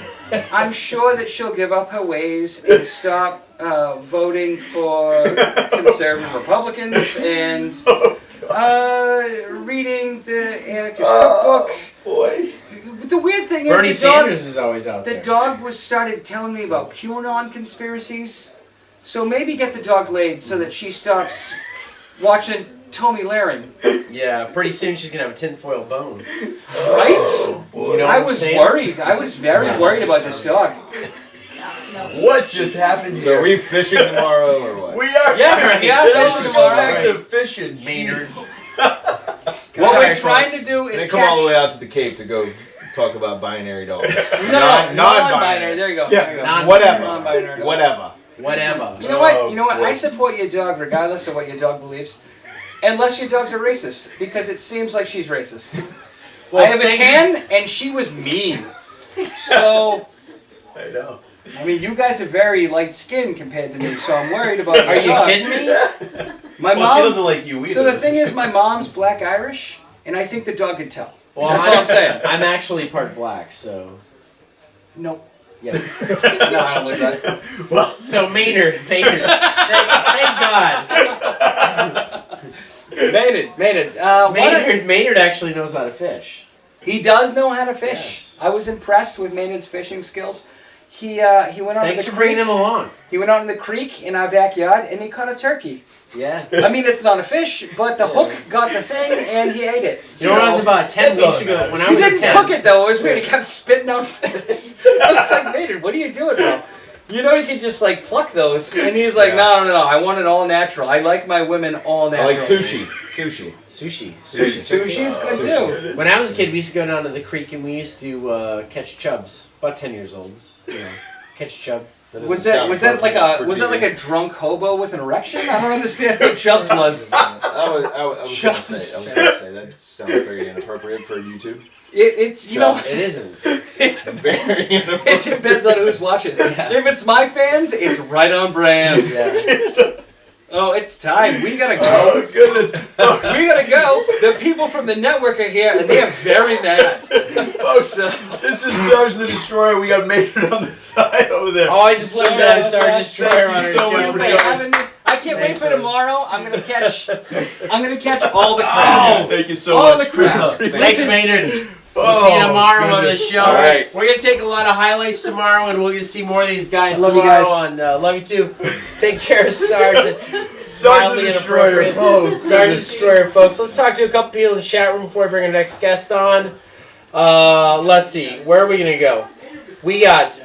I'm sure that she'll give up her ways and stop voting for conservative Republicans and reading the anarchist cookbook. Boy. The weird thing Bernie is the dog, Sanders is always out the there. dog was started telling me about QAnon conspiracies. So maybe get the dog laid so that she stops watching Tommy Lahren. Yeah, pretty soon she's gonna have a tinfoil bone. Right? You know I what I'm was saying? worried. I was very worried about this dog. What just happened So here? are we fishing tomorrow or what? We are. Yes, we are Let's fishing go back tomorrow. to fishing. Maynard. Jeez. What Sorry, we're trying folks. to do And is then come all the way catch... out to the Cape to go talk about binary dogs. No, Non-binary. non-binary. There you go. Yeah, There you go. whatever. Non-binary. Whatever. Whatever. You know what? Oh, You know what? boy. I support your dog regardless of what your dog believes. Unless your dog's a racist, because it seems like she's racist. Well, I have a thank 10, and she was mean. So, I know. I mean, you guys are very light-skinned compared to me, so I'm worried about your Are you dog. kidding me? My Well, she mom... doesn't like you either. So the thing is, my mom's black Irish, and I think the dog could tell. Well, That's all I'm saying. I'm actually part black, so. Nope. Yeah. No, I don't believe that. Well, So Maynard. Thank God. Maynard. Maynard actually knows how to fish. He does know how to fish. Yes. I was impressed with Maynard's fishing skills. He went out Thanks in for the bringing creek. him along. He went out in the creek in our backyard and he caught a turkey. Yeah. I mean, it's not a fish, but the hook got the thing and he ate it. You know, when I was about 10 That's all weeks that ago, matters. when I He was didn't 10. cook it though. It was weird. He kept spitting out fish. I was like, Maynard, what are you doing, bro? You know, you can just like pluck those. And he's like, no. I want it all natural. I like my women all I natural. like sushi. Sushi. Sushi's good too. When I was a kid, we used to go down to the creek and we used to catch chubs. About 10 years old. You know, catch chub. Was that like a drunk hobo with an erection? I don't understand what Chubbs was. I was gonna Chubs. say that sounds very inappropriate for YouTube. It's you know It isn't. it Very it inappropriate. depends on who's watching. Yeah. If it's my fans, it's right on brand. Yeah. Oh, it's time. We gotta go. oh goodness, folks. We gotta go. The people from the network are here, and they are very mad. Folks, this is Sarge the Destroyer. We got Maynard on the side over there. Always a pleasure to have Sarge Thank Destroyer you on our so much show. for Wait, coming. I can't wait Thanks, for brother. tomorrow. I'm gonna catch all the crabs. Thank you so All much. the crabs. Thanks, Listen, Maynard. We'll see you tomorrow on the goodness. show. All right. We're going to take a lot of highlights tomorrow, and we'll get to see more of these guys I love you tomorrow. guys. On, love you too. Take care, Sarge. It's Sarge the mildly Destroyer. inappropriate. Oh, Sarge the goodness. Destroyer, folks. Let's talk to a couple people in the chat room before I bring our next guest on. Let's see. Where are we going to go? We got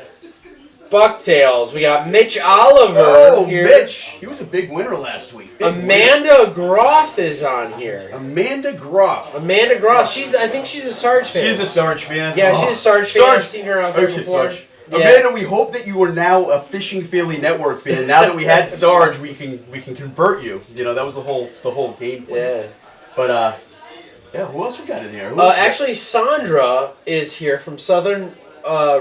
Bucktails. We got Mitch Oliver Oh, here. Mitch. He was a big winner last week. Big Amanda Groff is on here. winner. Amanda Groff. Amanda Groff. I think she's a Sarge fan. She's a Sarge fan. Yeah, Oh. she's a Sarge fan. Sarge. I've seen her out there Okay, before. Sarge. Yeah. Amanda, we hope that you are now a Fishing Family Network fan. Now that we had Sarge, we can convert you. You know, that was the whole game plan. Yeah. But yeah, who else we got in here? Who else we got? Actually, Sandra is here from Southern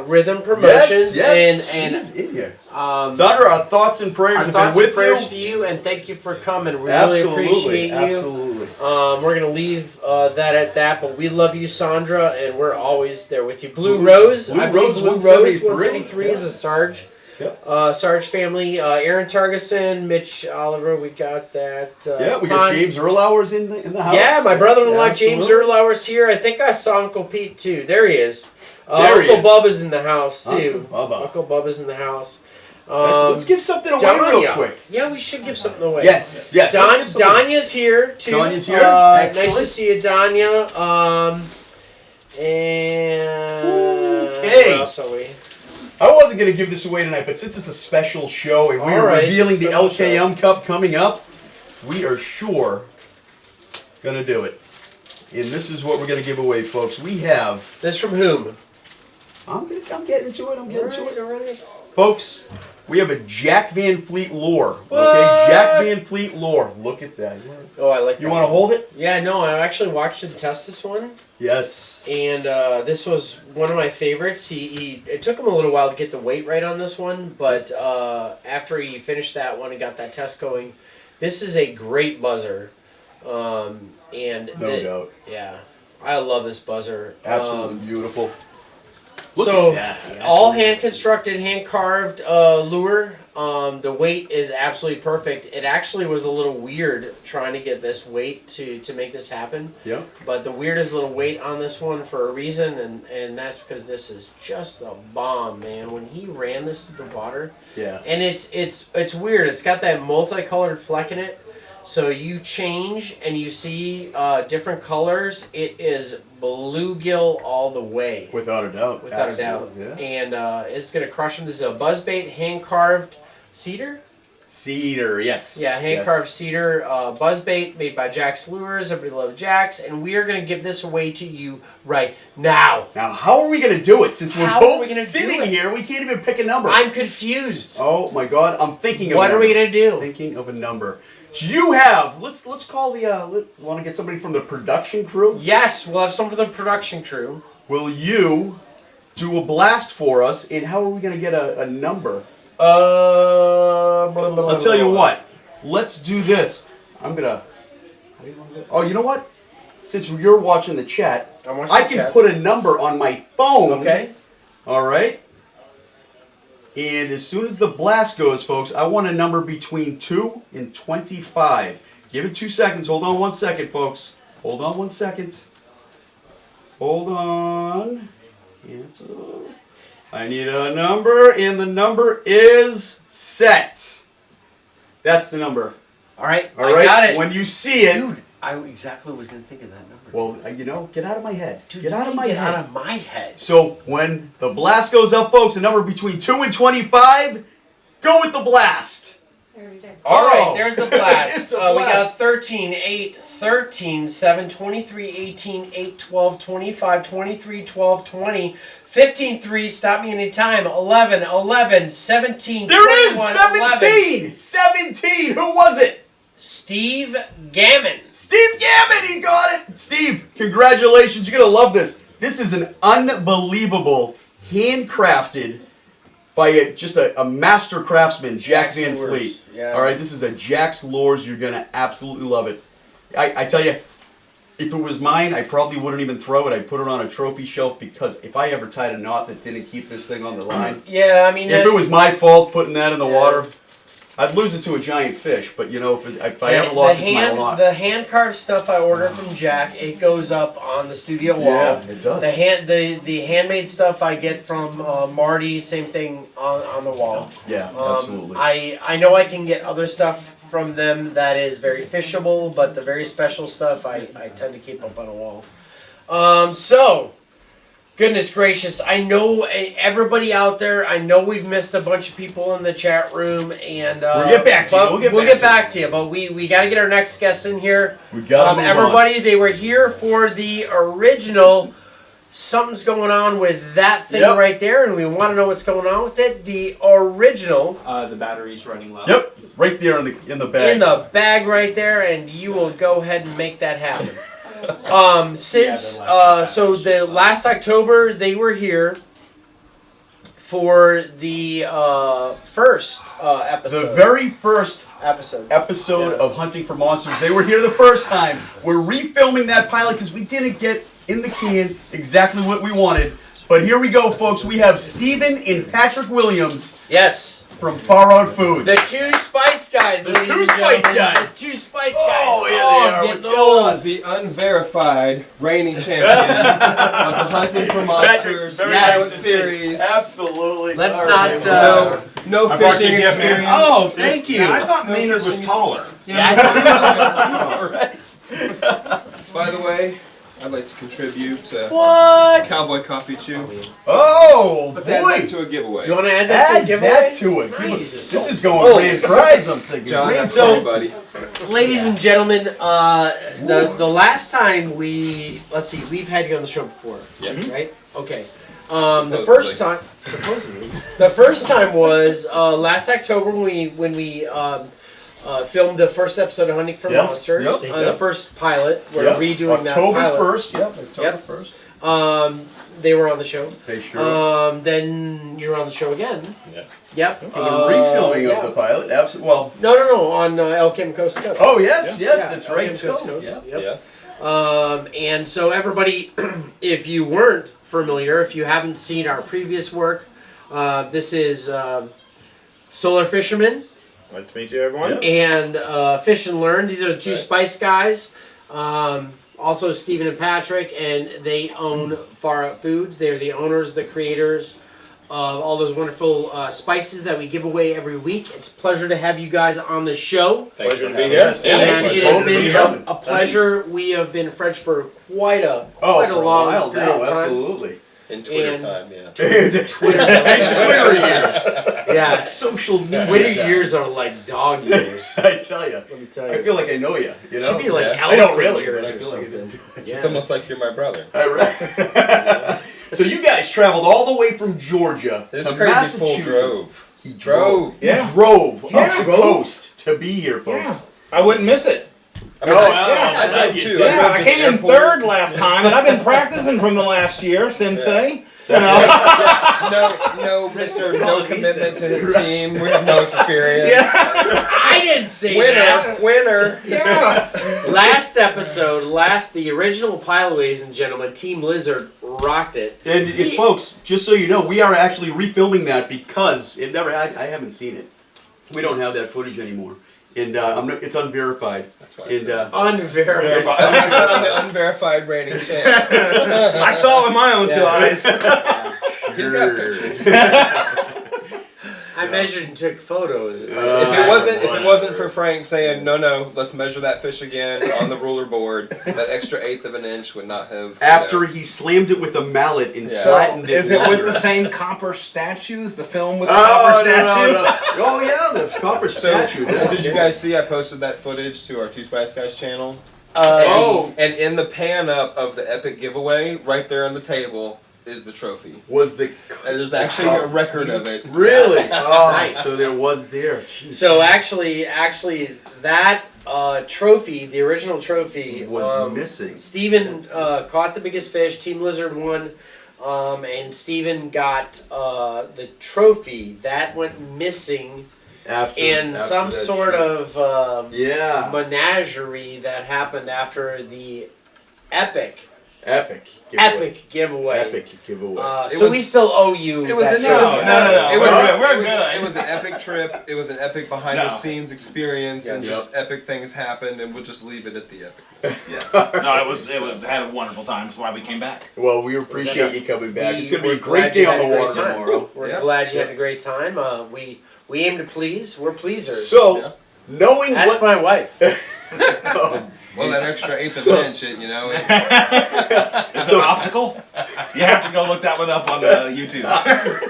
Rhythm Promotions, yes, and she's in here. Sandra, our thoughts and prayers our have thoughts been and with prayers you. for you, and thank you for coming. We Absolutely, really appreciate you. absolutely. We're gonna leave that at that, but we love you, Sandra, and we're always there with you. Blue Rose, Blue I believe Rose Blue Rose 173 is a Sarge. Yep. Sarge family. Aaron Targeson, Mitch Oliver. We got that. Yeah, we got James Erlauer's in the house. Yeah, my brother-in-law Yeah, James absolutely. Erlauer's here. I think I saw Uncle Pete too. There he is. There he Uncle is. Bubba's in the house too. Uncle Bubba. Uncle Bubba's in the house. Let's give something away real Danya. quick. Yeah, we should give something away. Yes. Let's give something- Danya's here too. Danya's here. Nice to Excellent. see you, Danya. And Okay. what else are we? I wasn't going to give this away tonight, but since it's a special show and we All are right, revealing the special LKM Cup coming up, we are sure going to do it. And this is what we're going to give away, folks. We have. This from whom? I'm getting into it. I'm getting to it. All right. Folks, we have a Jack Van Fleet lure. Okay, What? Jack Van Fleet lure. Look at that. Oh, I like. You that want to one. hold it? Yeah, no, I actually watched him test this one, Yes. and this was one of my favorites. It took him a little while to get the weight right on this one, but after he finished that one and got that test going, this is a great buzzer. And No doubt. yeah, I love this buzzer. Absolutely beautiful. Look So, at that. all hand constructed, hand carved lure. The weight is absolutely perfect. It actually was a little weird trying to get this weight to make this happen. Yep. But the weirdest little weight on this one for a reason, and that's because this is just a bomb, man. When he ran this through the water, Yeah. and it's weird. It's got that multicolored fleck in it. So you change and you see different colors. It is bluegill all the way. Without a doubt. Without a doubt. Absolutely, Yeah. And it's going to crush them. This is a buzzbait hand-carved cedar. Cedar, yes. Yeah, hand-carved cedar buzzbait made by Jack's Lures. Everybody loves Jack's. And we are going to give this away to you right now. Now, how are we going to do it? Since we're How are both we gonna do sitting it? here, we can't even pick a number. I'm confused. Oh my God, I'm thinking of What a are number. we going to do? Thinking of a number. You have. Let's call the. Want to get somebody from the production crew? Yes, we'll have some for the production crew. Will you do a blast for us? And how are we going to get a number? I'll tell you what. Let's do this. I'm gonna. How do you want to do it? Oh, you know what? Since you're watching the chat, I'm watching I the can chat. put a number on my phone. Okay. All right. And as soon as the blast goes, folks, I want a number between 2 and 25. Give it 2 seconds. Hold on 1 second, folks. Hold on 1 second. Hold on. I need a number, and the number is set. That's the number. All right. All I right. got it. When you see it, Dude, I exactly was going to think of that number. well, get out of my head. Dude, Get out of my get head. out of my head. So when the blast goes up, folks, a number between 2 and 25, go with the blast. All Oh. right, there's the blast. It's the We blast. got 13, 8, 13, 7, 23, 18, 8, 12, 25, 23, 12, 20, 15, 3, stop me anytime, 11, 11, 17, There it is, 21, 17! 11. 17! Who was it? Steve Gammon. Steve Gammon, he got it! Steve, congratulations, you're gonna love this. This is an unbelievable, handcrafted by just a master craftsman, Jack Jack's Van Lures. Fleet. Yeah. All right, this is a Jack's Lures. You're gonna absolutely love it. I tell you, if it was mine, I probably wouldn't even throw it. I'd put it on a trophy shelf because if I ever tied a knot that didn't keep this thing on the line, Yeah, I mean, if it was my fault putting that in the Yeah. water, I'd lose it to a giant fish. But you know, if I ever lost it to my lot, the hand carved stuff I order from Jack, it goes up on the studio wall. yeah, it does. The handmade stuff I get from Marty, same thing on the wall. Yeah, absolutely. I know I can get other stuff from them that is very fishable, but the very special stuff I tend to keep up on a wall. So, goodness gracious, I know everybody out there, I know we've missed a bunch of people in the chat room, and We'll get back to you. but We'll get back to you, but we got to get our next guests in here. We got to Everybody, they were here for the original. Something's going on with that thing Yep. right there, and we want to know what's going on with it. The original The battery's running low. Yep, right there in the bag. in the bag right there, and you will go ahead and make that happen. So the last October they were here for the first episode. The very first episode. episode Yeah. of Hunting for Monsters. They were here the first time. We're refilming that pilot because we didn't get in the can exactly what we wanted. But here we go, folks. We have Steven and Patrick Williams Yes. from Far Out Foods. The two Spice Guys, The ladies two and Spice gentlemen. Guys. The two Spice Guys. Oh, here they are. getting What's old. The unverified reigning champion of the Hunting for Monsters very nice pilot to see. series. Absolutely. Let's All not. right. Well, No I brought fishing you a gift, man. experience. Oh, thank you. Yeah, I thought Maynard was taller. Yeah. By the way, I'd like to contribute What? Cowboy Coffee Chew. Oh, Let's add boy. that to a giveaway. You want to add that to a Add giveaway? that to it. Nice. This is going grand prize, I'm thinking. John, Grand that's So- for you, buddy. Ladies and gentlemen, the last time let's see, we've had you on the show before. Yes. Right? Okay. The first time, supposedly, the first time was last October when we filmed the first episode of Hunting for Yes, Monsters. yep, The yep. first pilot. We're Yep. redoing that October pilot. 1st. Yep, October Yep. 1st. They were on the show. They sure. Then you're on the show again. Yep. For the refilming yeah. of the pilot. Absolutely. Well, No, on El Kim Coast to Coast. oh, yes, yes, Yeah, that's El right, Kim too. Coast to Coast. Yeah. Yep. And so everybody, if you weren't familiar, if you haven't seen our previous work, this is Solar Fisherman Nice to meet you, everyone. and Fish and Learn. These are the two Right. Spice guys. Also Stephen and Patrick, and they own Far Out Foods. They're the owners, the creators of all those wonderful spices that we give away every week. It's a pleasure to have you guys on the show. Pleasure to be having here. us. And Yeah, it has pleasure to be been here. a pleasure. We have been friends for quite a Oh, for long while period now, of time. absolutely. In Twitter And- time, yeah. Twitter Twitter years. Yeah, Social media. Twitter time. years are like dog years. I tell you. Let me tell I you. feel like I know you. You know? Should be like Yeah. I don't elephant really, years but I or feel like I something. It's Yeah. almost like you're my brother. All right. So you guys traveled all the way from Georgia This to crazy fool Massachusetts. drove. He Drove. He Yeah. drove Yeah. up the coast to be here, folks. Yeah. I wouldn't miss it. I mean, Oh, I I drove did too. too. Yeah, drove I to came the in airport. third last time, and I've been practicing from the last year, Sensei. You know? No, Mr. No commitment to his team. We have no experience. I didn't say that. Winner. Yeah. Last episode, the original pilot, ladies and gentlemen, Team Lizard rocked it. And folks, just so you know, we are actually refilming that because it never. I haven't seen it. We don't have that footage anymore, and it's unverified. That's why I And said. Unverified. That's why I said I'm the unverified reigning champ. I saw it with my own two eyes. He's got pictures. I measured and took photos. If it wasn't for Frank saying no, let's measure that fish again on the ruler board, that extra eighth of an inch would not have. After he slammed it with a mallet and Yeah. flattened it. Is it with longer. the same copper statues? The film with the Oh, copper no, statue? no, no. Oh yeah, the copper statue. Did you guys see? I posted that footage to our Two Spice Guys channel. Oh. And in the pan up of the epic giveaway, right there on the table is the trophy. Was the And there's actually a record of it. really? Yes. Oh, Nice. so there was there. Jeez. So actually, that trophy, the original trophy, was missing. Steven caught the biggest fish. Team Lizard won, and Steven got the trophy that went missing in some that sort shoot. of Yeah. menagerie that happened after the epic Epic giveaway. Epic giveaway. So was- we still owe you. It was that an trophy. No. It was We're good. It was an epic trip. It was an epic behind No. the scenes experience, and Yep. just epic things happened, and we'll just leave it at the epic. Yes. No, it was had a wonderful time. That's why we came back. Well, we appreciate you coming back. It's going to be a We're great glad day you on had the a great water time. tomorrow. We're Yeah. glad you had a great time. We aim to please. We're pleasers. So, Yeah. knowing Ask what. my wife. Well, that extra eighth of an inch, you know. Is it optical? You have to go look that one up on YouTube.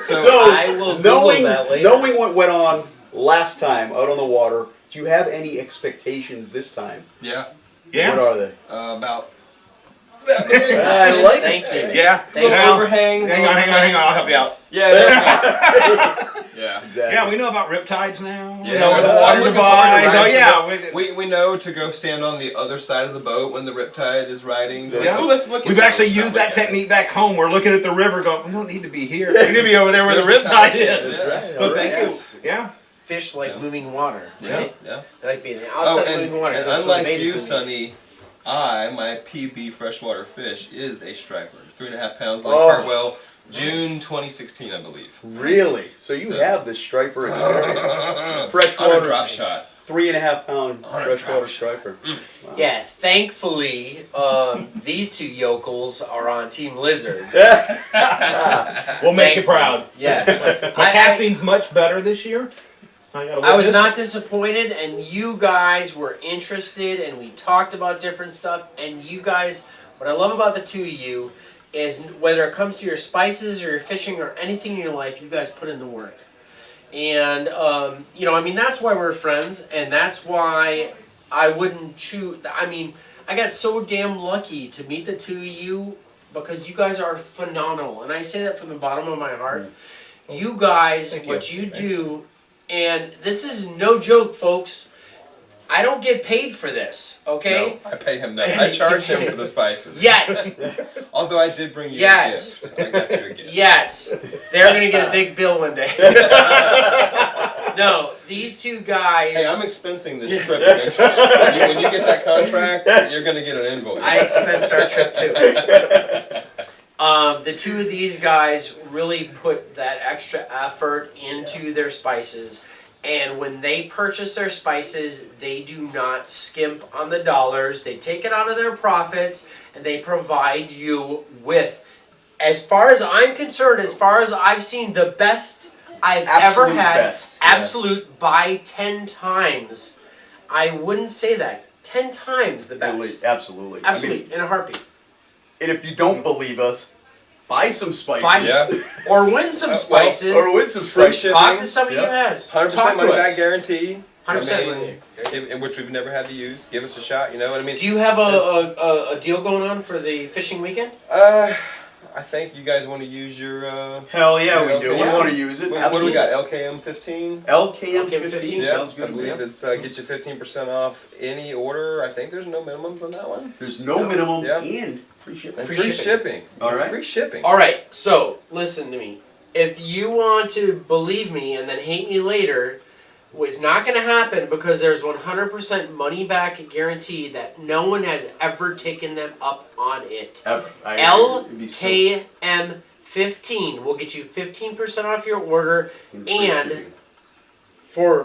So, I will Google knowing, that later. knowing what went on last time out on the water, do you have any expectations this time? Yeah. What Yeah. are they? About. I like Thank it. you. Yeah. Thank you. Now- overhang. Hang on. I'll help you out. Yeah. Yeah. Exactly. Yeah, we know about riptides now. We Yeah. know where the I'm water looking forward to divides. Oh riding yeah. some We know to go stand on the other side of the boat when the riptide is riding. Yeah. Ooh, let's look at We've that. actually Let's used not that look at it. technique back home. We're looking at the river going, we don't need to be here. We need to be over there where the There's the riptide tide. is. That's right. So thank Yes. you. Yeah. Fish like Yeah. moving water, Yeah. right? Yeah. They like being Oh, outside and, moving water. and 'cause that's what unlike made you, it Sonny, my PB freshwater fish is a striper. 3.5 pounds, Lake Oh. Hartwell, June 2016, I believe. Really? So you So- have the striper experience. On a Freshwater drop shot. 3.5 pound On a freshwater trout. striper. Wow. Yeah, thankfully, these two yokels are on Team Lizard. We'll make you proud. Yeah. My casting's much better this year. I was not disappointed, and you guys were interested, and we talked about different stuff. And you guys, what I love about the two of you is whether it comes to your spices or your fishing or anything in your life, you guys put in the work. And, you know, I mean, that's why we're friends, and that's why I wouldn't choose. I mean, I got so damn lucky to meet the two of you because you guys are phenomenal. And I say that from the bottom of my heart. You guys, what you do, and this is no joke, folks. I don't get paid for this, okay? No, I pay him nothing. I charge him for the spices. Yet. Although I did bring you Yet. a gift. I got you a gift. Yet. They're going to get a big bill one day. No, these two guys. Hey, I'm expensing this trip eventually. When you get that contract, you're going to get an invoice. I expense our trip too. The two of these guys really put that extra effort into their spices. And when they purchase their spices, they do not skimp on the dollars. They take it out of their profits and they provide you with, as far as I'm concerned, as far as I've seen, the best I've ever Absolute had. best, yeah. Absolute by 10 times. I wouldn't say that. 10 times the best. Absolutely. Absolutely. I mean, In a heartbeat. and if you don't believe us, buy some spices. Buy Yeah. Or win some spices. Or win some Free spices. shipping. Talk to somebody who Yeah. has. 100% Talk to money us. back guarantee. 100% I money mean, back. in which we've never had to use. Give us a shot, you know what I mean? Do you have a deal going on for the fishing weekend? I think you guys want to use your. Hell yeah, we Yeah, do. We yeah. want to use it. What do we Absolutely. got? LKM 15. LKM LKM 15 Yeah, sounds I good. believe Man. it's get you 15% off any order. I think there's no minimums on that one. There's no minimums Yeah. and free shipping. And Free free shipping. shipping. All right. Free shipping. All right, so listen to me. If you want to believe me and then hate me later, it's not going to happen because there's 100% money back guaranteed that no one has ever taken them up on it. Ever. It'd be so- LKM 15 will get you 15% off your order free and shipping. for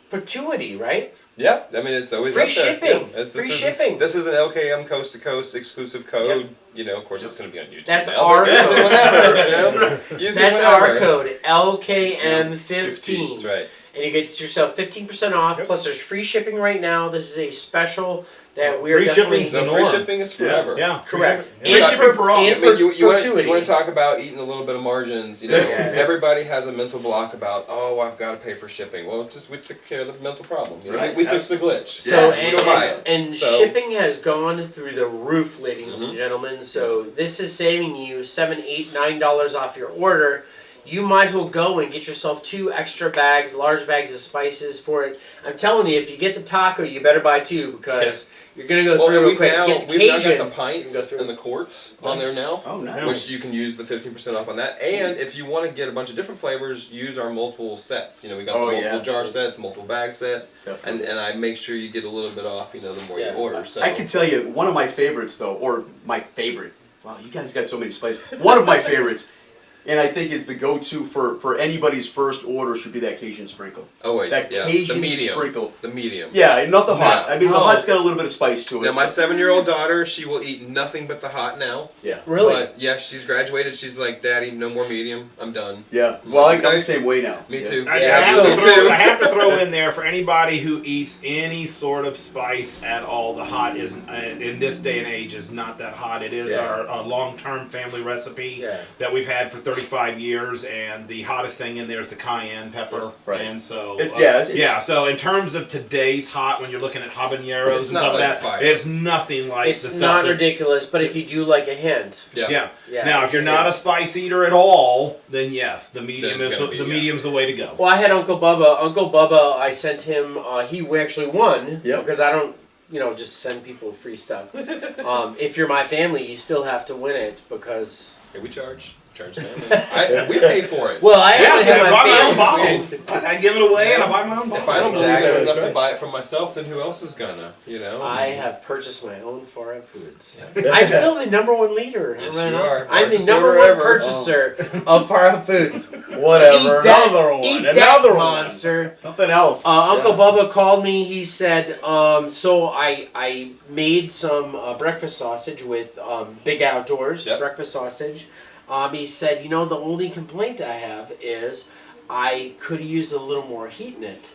perpetuity, right? Yeah, I mean it's always Free up there. shipping. Yeah, Free shipping. This is an LKM coast to coast exclusive code. You know, of course, it's going to be on YouTube. That's now, our but use code. it whenever, you know? Use it That's our whenever. code, LKM 15. That's right. And you get yourself 15% off, Yep. plus there's free shipping right now. This is a special that we're Free definitely... shipping's No, the free norm. shipping is forever. Yeah. Correct. Yeah. And shipping for all. and I mean, you want perpetuity. to talk about eating a little bit of margins. You know, everybody has a mental block about, oh, I've got to pay for shipping. Well, we took care of the mental problem. You know, Right. we fixed the glitch. So, Yeah, just go buy it. and So- shipping has gone through the roof, ladies and Mhm. gentlemen. So this is saving you $7, $8, $9 off your order. You might as well go and get yourself 2 extra bags, large bags of spices for it. I'm telling you, if you get the taco, you better buy 2 because you're gonna go Well, through and real we've quick. now, Get the we've now Cajun. got the pints you can go through. and the quarts on there now. Oh, nice. Which you can use the 15% off on that. And if you want to get a bunch of different flavors, use our multiple sets. You know, we got Oh, the multiple yeah. jar sets, multiple bag sets, Definitely. and I make sure you get a little bit off, you know, the more Yeah. you order. So I can tell you one of my favorites though, or my favorite. Wow, you guys got so many spices. One of my favorites, and I think is the go-to for anybody's first order should be that Cajun sprinkle. always That yeah, Cajun the medium, sprinkle. the medium. Yeah, not the hot. No. I mean, the Oh. hot's got a little bit of spice to it. Now my 7-year-old daughter, she will eat nothing but the hot now. Yeah. Really? But yeah, she's graduated. She's like, Daddy, no more medium. I'm done. Yeah. Well, I'm Okay. the same way now. Me Yeah. too. I, Yeah, have so to throw, too. I have to throw in there for anybody who eats any sort of spice at all. The hot is in this day and age is not that hot. It is Yeah. our long-term family recipe Yeah. that we've had for 35 years, and the hottest thing in there is the cayenne pepper. Right. And so It's- So in terms of today's hot, when you're looking at habaneros It's and not stuff like that, fire. it's nothing like It's the stuff not that- ridiculous, but if you do like a hint, Yeah. yeah. Now, if you're not a spice eater at all, then yes, the medium Then it's is gotta the be, yeah. medium's the way to go. Well, I had Uncle Bubba. Uncle Bubba, I sent him. He actually won Yep. because I don't, just send people free stuff. If you're my family, you still have to win it because Here we charge charge them. We pay for it. Well, I Yeah, actually I have buy my my own family. bottles. I give it away and I buy my own bottles. If I don't believe Exactly, in it enough that's to buy it for myself, then who else is gonna? You know. I have purchased my own Far Out Foods. I'm still the #1 leader. Yes, right you now. are. I'm the Largest #1 order ever. purchaser of Far Out Foods. Whatever. Eat that- Another one. Eat Another that one. monster. Something else. Uncle Bubba called me. He said, so I made some breakfast sausage with Big Outdoors Yep. breakfast sausage. He said, the only complaint I have is I could have used a little more heat in it.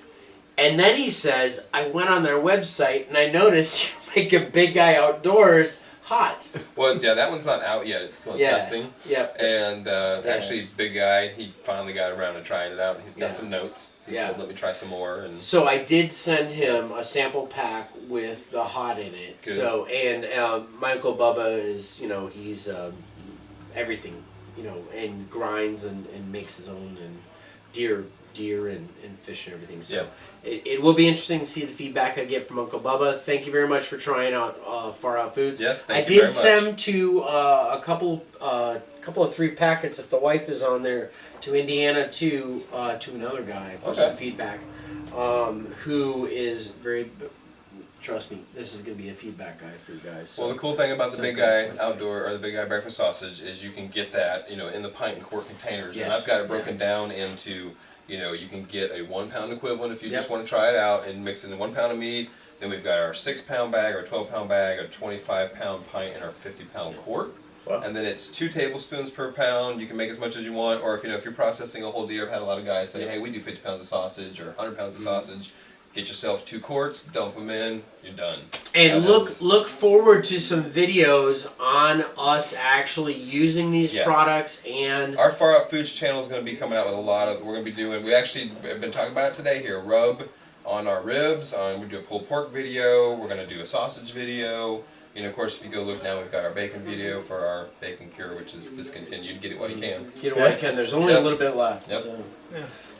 And then he says, I went on their website and I noticed you make a Big Guy Outdoors hot. Well, yeah, that one's not out yet. It's still in Yeah. testing. Yep. And actually, big guy, he finally got around to trying it out. He's got Yeah. some notes. He Yeah. said, "Let me try some more." And So I did send him a sample pack with the hot in it. Good. So and my Uncle Bubba is he's everything and grinds and makes his own and deer and fish and everything. So it will be interesting to see the feedback I get from Uncle Bubba. Thank you very much for trying out Far Out Foods. yes, I thank you did very much. send to a couple of 3 packets if the wife is on there to Indiana to another guy for some feedback who is very. Trust me, this is going to be a feedback guy for you guys. So. Well, the cool thing about the So Big thanks, Guy my Outdoor or the Big Guy Breakfast Sausage is you can get that in the pint and quart containers, and Yes, I've got it broken down into you can get a 1 pound equivalent if you Yep. just want to try it out and mix it in 1 pound of meat. Then we've got our 6 pound bag, our 12 pound bag, our 25 pound pint, and our 50 pound quart. Wow. And then it's 2 tablespoons per pound. You can make as much as you want, or if you're processing a whole deer, I've had a lot of guys say, "Hey, we do 50 pounds of sausage or 100 pounds of sausage." Get yourself 2 quarts, dump them in, you're done. And that's- look forward to some videos on us actually using these Yes. products and Our Far Out Foods channel is going to be coming out with a lot of. We're going to be doing. We actually have been talking about it today here. Rub on our ribs. We do a pulled pork video. We're going to do a sausage video. Of course, if you go look now, we've got our bacon video for our bacon cure, which is discontinued. Get it while you can. get it while you can. There's only a Yep. little bit left. Yep. So.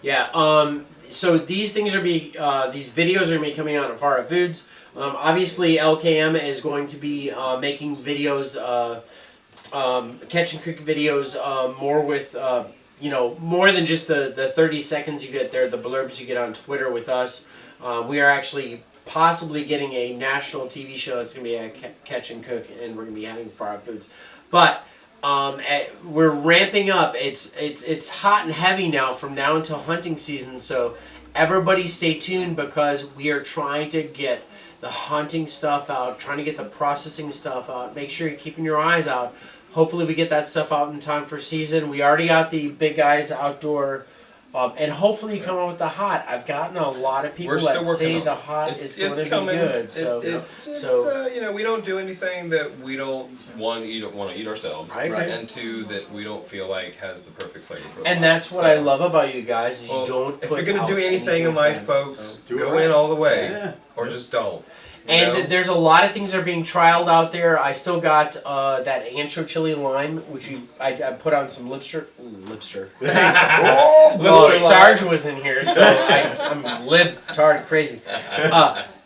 Yeah. So these things these videos are gonna be coming out on Far Out Foods. Obviously, LKM is going to be making videos, catch and cook videos, more with more than just the 30 seconds you get there, the blurbs you get on Twitter with us. We are actually possibly getting a national TV show that's going to be a catch and cook, and we're going to be having Far Out Foods. But we're ramping up. It's hot and heavy now from now until hunting season. So everybody stay tuned because we are trying to get the hunting stuff out, trying to get the processing stuff out. Make sure you're keeping your eyes out. Hopefully we get that stuff out in time for season. We already got the Big Guys Outdoor. And hopefully you come out with the hot. I've gotten a lot of people We're still that working say on the it. hot It's is going to be coming. good. So, We don't do anything that we don't want to eat ourselves, I agree. and 2 that we don't feel like has the perfect flavor profile. and that's what So, I love about you guys is well, you don't. If put you're gonna out do anything in anything life, fun. folks, So- Do it go right. in all the way, Yeah. or just don't. You And know? there's a lot of things that are being trialed out there. I still got that ancho chili lime, which I put on some lipster. Well, Sarge was in here, so I'm lib-tard crazy.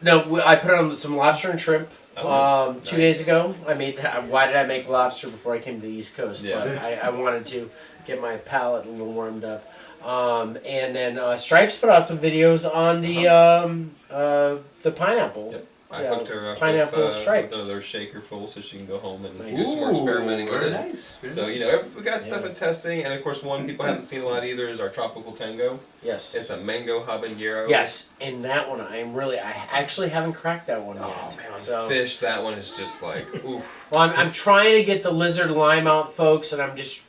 No, I put on some lobster and shrimp 2 days ago. I made that. Why did I make lobster before I came to the East Coast? Yeah. But I wanted to get my palate a little warmed up. And then Stripes put out some videos on the pineapple. Yep. I Yeah, hooked her up pineapple with stripes. another shaker full so she can go home and Nice. do some more experimenting with very it. nice. Very So, nice. we got stuff in testing, and of course, one people haven't seen a lot either is our Tropical Tango. Yes. It's a mango habanero. Yes, and that one I actually haven't cracked that one Oh, yet. man, on So, fish, that one is just like, oof. well, I'm trying to get the lizard lime out, folks, and I'm just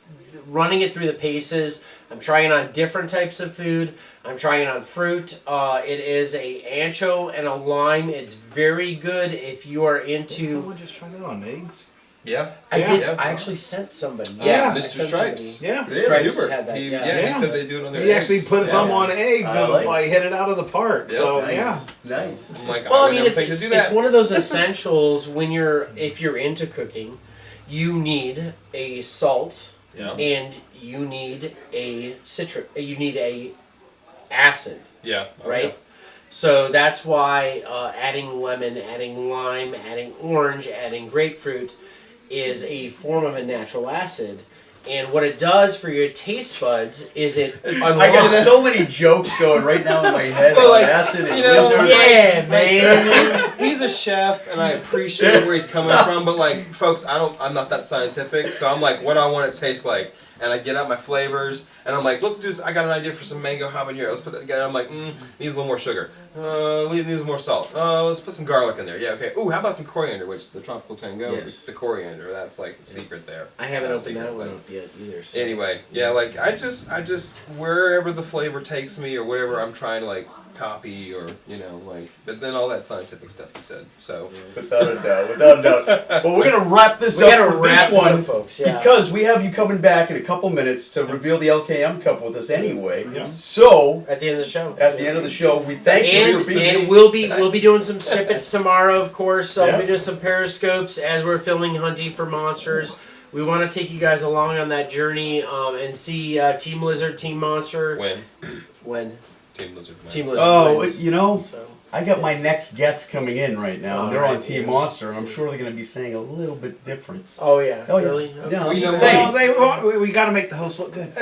running it through the paces. I'm trying it on different types of food. I'm trying it on fruit. It is a ancho and a lime. It's very good if you are Didn't into. someone just try that on eggs? Yeah. I did. Yeah. I actually sent somebody. Yeah, I Mr. sent Stripes. somebody. Yeah. Stripes Hubert. had that. He, Yeah. Yeah. he said they do it on their He actually eggs. put some Yeah. on eggs I and was like like hit it out of the park. Yep. So Nice. yeah. Nice. I'm like, Well, I I would mean, never think to do that. it's one of those essentials when if you're into cooking, you need a salt Yeah. and you need a you need a acid, Yeah. Oh, right? So that's why adding lemon, adding lime, adding orange, adding grapefruit is a form of a natural acid. And what it does for your taste buds is it I got so many jokes going right now in my head Well, about like, acid and you know, lizard. yeah, man. He's a chef, and I appreciate where he's coming from. But like, folks, I'm not that scientific. So I'm like, what do I want it to taste like? And I get out my flavors, and I'm like, let's do this. I got an idea for some mango habanero. Let's put that together. I'm like, needs a little more sugar. Needs more salt. Let's put some garlic in there. Yeah, okay. Ooh, how about some coriander? Which the tropical tango, Yes. the coriander. That's like the secret there. I haven't opened Secret that one thing. up yet either. So. Anyway, yeah, like I just wherever the flavor takes me or whatever I'm trying to like copy or like, but then all that scientific stuff you said. So Without a doubt. Well, we're gonna wrap this We up gotta for wrap this one, up, folks. Yeah. because we have you coming back in a couple minutes to reveal the LKM Cup with us anyway. Yeah. So At the end of the show. at the end of the show, we thank you for being And we'll be doing some snippets tomorrow, of course. We'll be doing some periscopes as we're filming Hunting for Monsters. We want to take you guys along on that journey and see Team Lizard, Team Monster. When Team Lizard. Team Lizard Oh, wins. you know, So. I got my next guest coming in right now. All They're on right, Team yeah. Monster, and I'm sure they're going to be saying a little bit different. Oh yeah. Oh, yeah. Really? Okay. Yeah, Well, you know just what? saying. we got to make the host look good.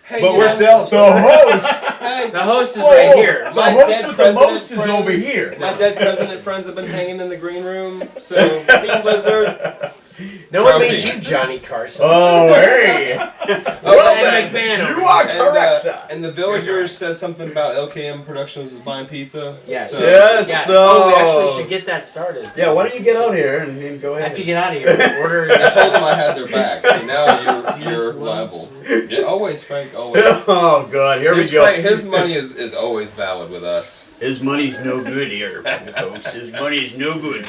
Hey, But we're guys. still the host. The host is Whoa, right here. The My host dead with the president most is friends- over here. My dead president friends have been hanging in the green room. So Team Lizard. No one made Trophy. you Johnny Carson. Oh, hey. Well, then, McMahon. you are And, correct, sir. and the villagers said something about LKM Productions is buying pizza. Yes. So, Yes. Yes. So- Oh, we actually should get that started. Yeah, why don't you get out here and go ahead? After you get out of here, order. I told them I had their back. So now Do you you're just- liable. Yeah, always, Frank. Always. Oh, God, here His, we go. his money is always valid with us. His money's no good here, folks. His money's no good.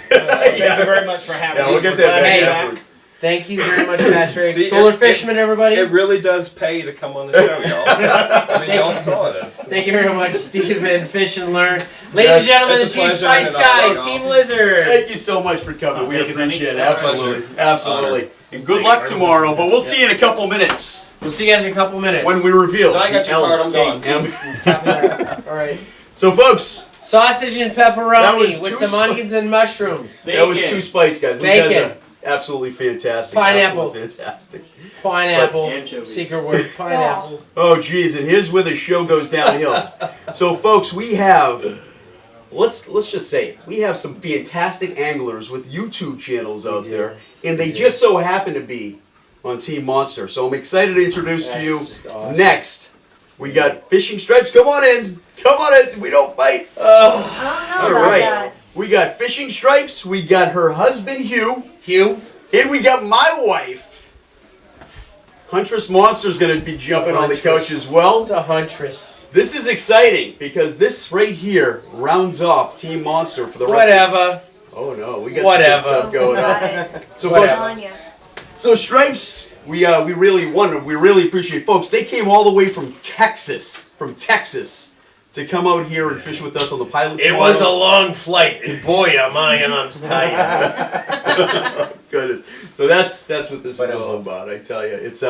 Thank you very much for having Yeah, me. we'll get We're glad that to back be afterward. Thank you very much, Patrick. See, Solar it- Fisherman, everybody. It really does pay to come on the show, y'all. I mean, y'all saw this. Thank you very much, Steven. Fish and Learn. Ladies and Yes, gentlemen, the it's a G pleasure, Spice and guys, I'll- Team Lizard. Thank you so much for coming. We thank you, appreciate it. Vinny. Absolutely. Pleasure. Absolutely. And good luck tomorrow, but we'll see you in a couple minutes We'll see you guys in a couple minutes. when we reveal. No, I got your the card, I'm gone. LKM. All right. So, folks, Sausage and That pepperoni was with two some onions and mushrooms. that was two Spice guys. Those guys Bacon. are absolutely fantastic. Pineapple. Absolutely fantastic. Pineapple. Anchovies. Secret word. Pineapple. Oh, geez, and here's where the show goes downhill. So, folks, we have, let's just say it, we have some fantastic anglers with YouTube channels out there, and they just so happen to be on Team Monster. So I'm excited to introduce to That's you just awesome. next. We got Fishing Stripes. Come on in. Come on in. We don't bite. I don't All know about right. that. We got Fishing Stripes. We got her husband, Hugh. Hugh. And we got my wife. Huntress Monster's going to be jumping on the couch Huntress. as well. The Huntress. This is exciting because this right here rounds off Team Monster for the rest Whatever. Oh no, we got Whatever. some good stuff going Got on. it. So, I'm folks, telling you. so Stripes, we really appreciate folks. They came all the way from Texas, to come out here and fish with us on the pilot. It was a long flight, and boy, are my arms tired. Goodness. So that's what this is all about. I tell you, it's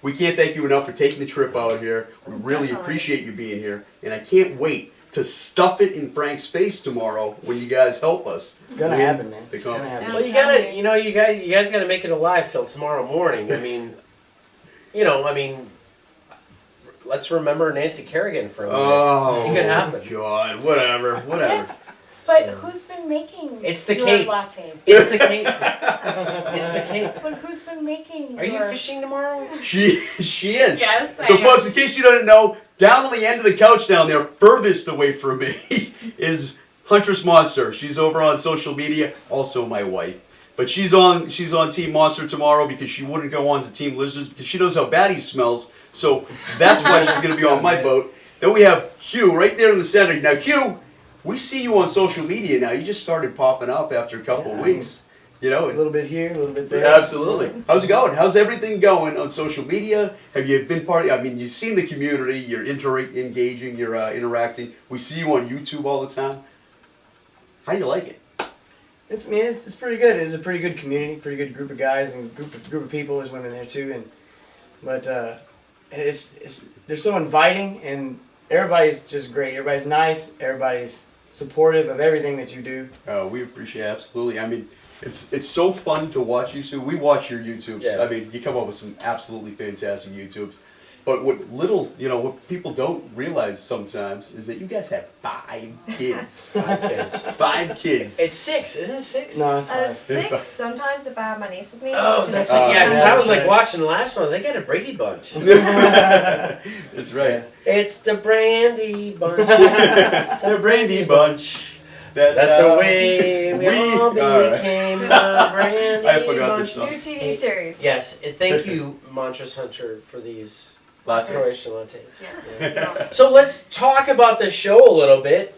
we can't thank you enough for taking the trip out here. We really appreciate you being here, and I can't wait to stuff it in Frank's face tomorrow when you guys help us. It's gonna win happen, man. the It's gonna competition. happen. Well, you gotta, you guys gotta make it alive till tomorrow morning. I mean, let's remember Nancy Kerrigan for a minute. Oh, It could happen. God, whatever. Yes, but So- who's been making It's the your cake. lattes? It's the cake. It's the cake. But who's been making Are you your... fishing tomorrow? She is. Yes, I So, am. folks, in case you don't know, down on the end of the couch down there, furthest away from me, is Huntress Monster. She's over on social media, also my wife. But she's on Team Monster tomorrow because she wouldn't go on to Team Lizards because she knows how bad he smells. So that's why she's going to be on my boat. Then we have Hugh right there in the center. Now, Hugh, we see you on social media now. You just started popping up after a couple of weeks. You know, A little bit here, a little bit there. absolutely. How's it going? How's everything going on social media? Have you been you've seen the community, you're engaging, you're interacting. We see you on YouTube all the time. How do you like it? It's pretty good. It's a pretty good community, pretty good group of guys and group of people. There's women there too, but they're so inviting and everybody's just great. Everybody's nice. Everybody's supportive of everything that you do. We appreciate it, absolutely. I mean, It's so fun to watch you. So we watch your YouTubes. Yeah. I mean, you come up with some absolutely fantastic YouTubes. But what people don't realize sometimes is that you guys have 5 kids. 5 kids. 5 kids. It's 6, isn't it 6? No, it's fine. 6 sometimes if I have my niece with me. Oh, She's that's like, it. Yeah, because I was like okay. watching the last one. They got a Brady Bunch. That's right. It's the Brandy Bunch. The Brandy Bunch. That's how the way we all all right. became the Brandy I forgot Bunch. this song. New TV series. Yes, and thank you, Montrose Hunter, for these Lots of Croatian lattes. Yeah. So let's talk about the show a little bit,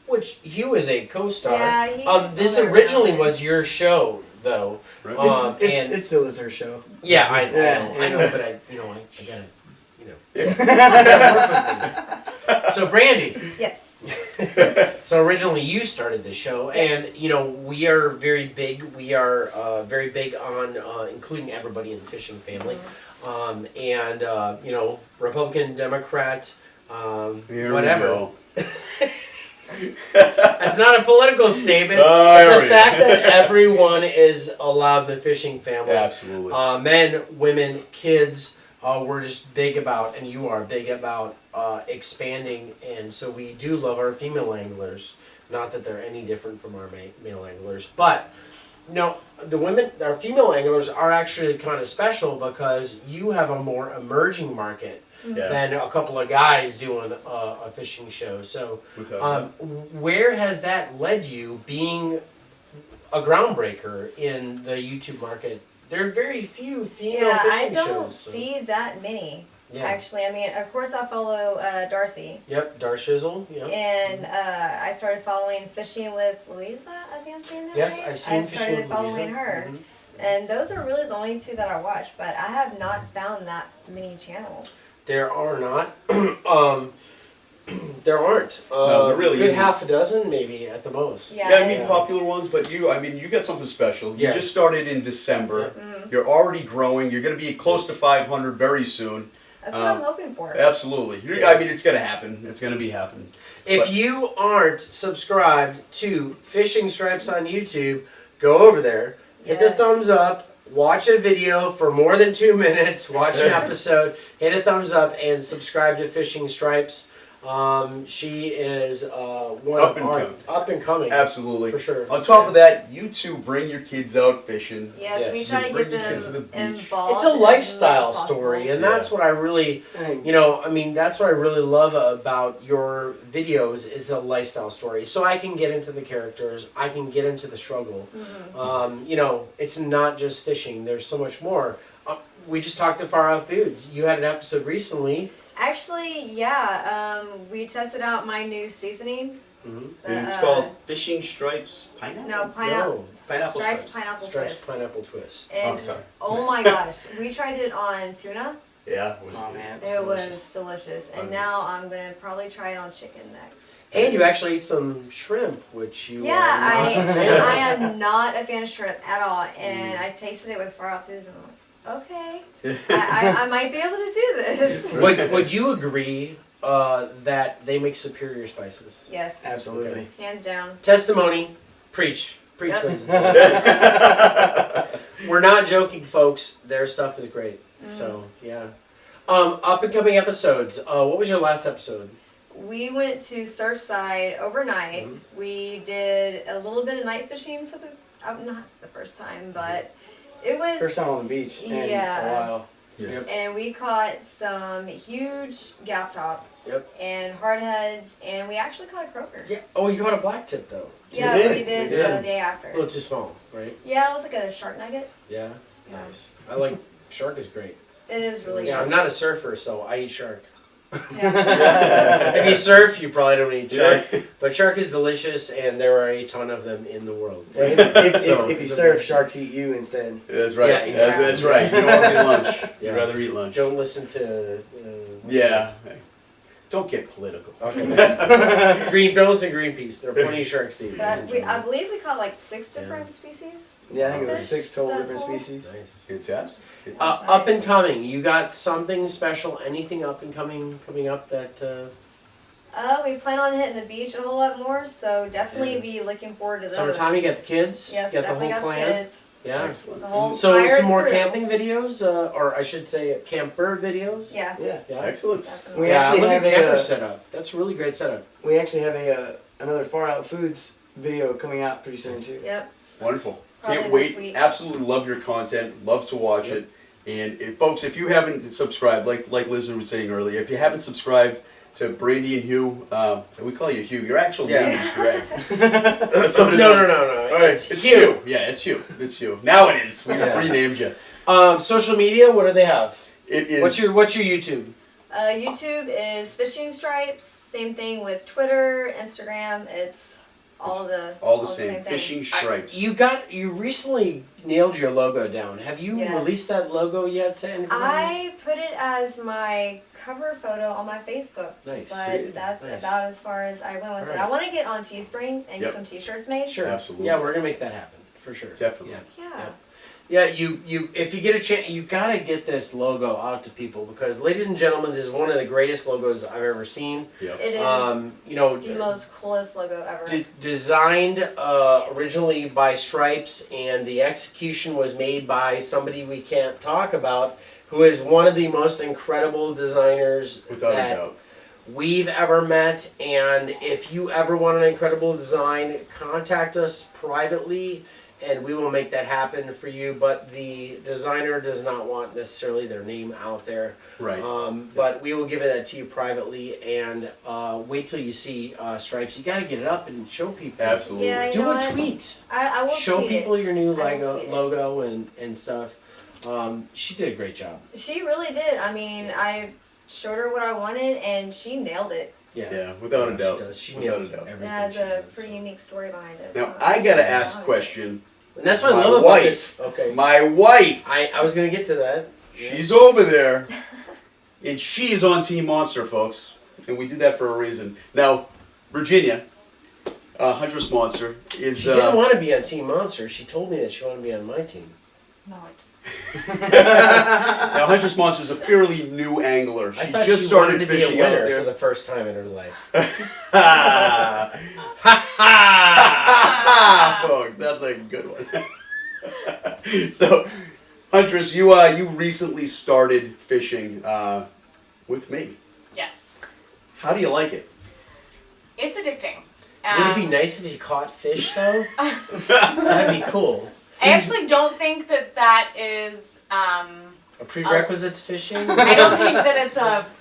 which Hugh is a co-star. Yeah, he's This other originally guy. was your show, though. Right. And It still is her show. yeah, I Yeah. know, but I gotta, So Brandy, Yes. so originally you started the show, and we are very big. We are very big on including everybody in the fishing family, and Republican, Democrat, Here whatever. we go. That's not a political statement. There It's we a go. fact that everyone is allowed in the fishing family. Absolutely. Men, women, kids. We're just big about, and you are big about expanding, and so we do love our female anglers. Not that they're any different from our male anglers, but our female anglers are actually kind of special because you have a more emerging market Yeah. than a couple of guys doing a fishing show. So, Without where has that led you, being a groundbreaker in the YouTube market? There are very few female Yeah, I fishing don't shows. so- see that many. Yeah. Actually, I mean, of course, I follow Darcy, Yep, Darshizzle. Yep. and I started following Fishing with Louisa. I think I'm saying that Yes, right. I've seen I Fishing started with following Louisa. her, Mhm. and those are really the only 2 that I watch. But I have not found that many channels. There are not. There aren't. No, there really good isn't. half a dozen, maybe at the most. Yeah. Yeah, I mean popular ones, but you got something special. You Yeah. just started in December. Mm. You're already growing. You're going to be close to 500 very soon. That's what I'm hoping for. Absolutely. I mean, it's going to happen. It's going to be happening. If But- you aren't subscribed to Fishing Stripes on YouTube, go over there, hit the Yes. thumbs up, watch a video for more than 2 minutes, watch an episode, hit a thumbs up, and subscribe to Fishing Stripes. She is one Up of and our coming. up and coming. Absolutely. For sure. On top of that, you 2 bring your kids out fishing. Yes, we Yes. try to Bring get your kids to the them beach. involved. It's a as much lifestyle as possible. story, and Yeah. that's what I really, that's what I really love about your videos is a lifestyle story. So I can get into the characters, I can get into the struggle. It's not just fishing. There's so much more. We just talked to Far Out Foods. You had an episode recently. Actually, yeah, we tested out my new seasoning. Mm-hmm. And it's called Fishing Stripes Pineapple? No, pineapple. Pineapple Stripes Stripes. pineapple Stripes twist. pineapple twist. And, Oh, sorry. oh my gosh, we tried it on tuna. Yeah. Oh man. It was delicious. And now I'm going to probably try it on chicken next. And you actually ate some shrimp, which you Yeah, are not a fan of. I am not a fan of shrimp at all. And I tasted it with Far Out Foods and I'm like, okay, I might be able to do this. Would you agree that they make superior spices? Yes, Absolutely. hands down. Testimony, preach, Yep. ladies and gentlemen. We're not joking, folks. Their stuff is great. So yeah. Up and coming episodes. What was your last episode? We went to Surfside overnight. We did a little bit of night fishing for not the first time, but it was. First time on the beach in Yeah. a while. And we caught some huge gaff top. Yep. And hardheads, and we actually caught a croaker. Yeah. Oh, you caught a black tip though. Yeah, did. we did We did. the day after. A little too small, right? Yeah, it was like a shark nugget. Yeah. Yeah. Nice. I like shark is great. It is really Yeah, I'm good. not a surfer, so I eat shark. Yeah. If you surf, you probably don't eat shark. Yeah. But shark is delicious, and there are a ton of them in the world. If you serve, sharks eat you instead. That's right. Yeah, exactly. That's right. You don't want to eat lunch. Yeah. You'd rather eat lunch. Don't listen to. Yeah. Don't get political. Okay. Don't listen to Greenpeace. There are plenty of sharks to eat. But I believe we caught like 6 different species. Yeah, I think it was Fish, 6 total that's different all. species. Nice. Fantastic. Up and coming. You got something special? Anything up and coming up that? We plan on hitting the beach a whole lot more, so definitely be looking forward to those. Summertime, you got the kids. Yes, you got the definitely whole got plan. the kids. Yeah. Excellent. The whole So entire some more crew. camping videos, or I should say camper videos. Yeah. Yeah. Yeah. Excellent. Definitely. We Yeah, actually look have at camper a setup. That's a really great setup. we actually have another Far Out Foods video coming out pretty soon too. Yep. Wonderful. Probably Can't this wait. week. Absolutely love your content. Love to watch it. And folks, if you haven't subscribed, like Liz was saying earlier, if you haven't subscribed to Brandy and Hugh, we call you Hugh. Your actual name is Greg. That's something No. All right, it's Hugh. Yeah, it's Hugh. It's Hugh. Now it is. We renamed you. Social media. What do they have? It is. What's your YouTube? YouTube is Fishing Stripes. Same thing with Twitter, Instagram. It's all all the same. thing. Fishing Stripes. You recently nailed your logo down. Have you Yes. released that logo yet to anybody? I put it as my cover photo on my Facebook. Nice. But that's Nice. about as far as I went with it. Alright. I want to get on Teespring and Yep. get some t-shirts made. Sure. Absolutely. Yeah, we're gonna make that happen for sure. Definitely. Yeah. Yeah. Yeah, you if you get a chance, you gotta get this logo out to people because, ladies and gentlemen, this is one of the greatest logos I've ever seen. Yep. It is the most coolest logo ever. Designed originally by Stripes, and the execution was made by somebody we can't talk about, who is one of the most incredible designers Without a that doubt. we've ever met. And if you ever want an incredible design, contact us privately and we will make that happen for you. But the designer does not want necessarily their name out there. Right. But we will give it to you privately, and wait till you see Stripes. You got to get it up and show people. Absolutely. Yeah, you Do know a what? tweet. I will Show tweet people it. your new I will tweet it. logo and stuff. She did a great job. She really did. I mean, I showed her what I wanted and she nailed it. Yeah. Without a doubt. She does. She Without nails a doubt. everything. It has she a does, pretty so. unique story behind it. Now so I gotta I ask a love it. question. And that's what I My love about wife. this. Okay. My wife. I was gonna get to that. She's over there, and she's on Team Monster, folks. And we did that for a reason. Now, Virginia, Huntress Monster, is. She didn't want to be on Team Monster. She told me that she wanted to be on my team. Now, Huntress Monster is a fairly new angler. She I thought just she started wanted to be a fishing out winner there. for the first time in her life. Folks, that's a good one. So, Huntress, you recently started fishing with me. Yes. How do you like it? It's addicting. Would it be nice if you caught fish though? That'd be cool. I actually don't think that is A prerequisite to fishing? I don't think that it's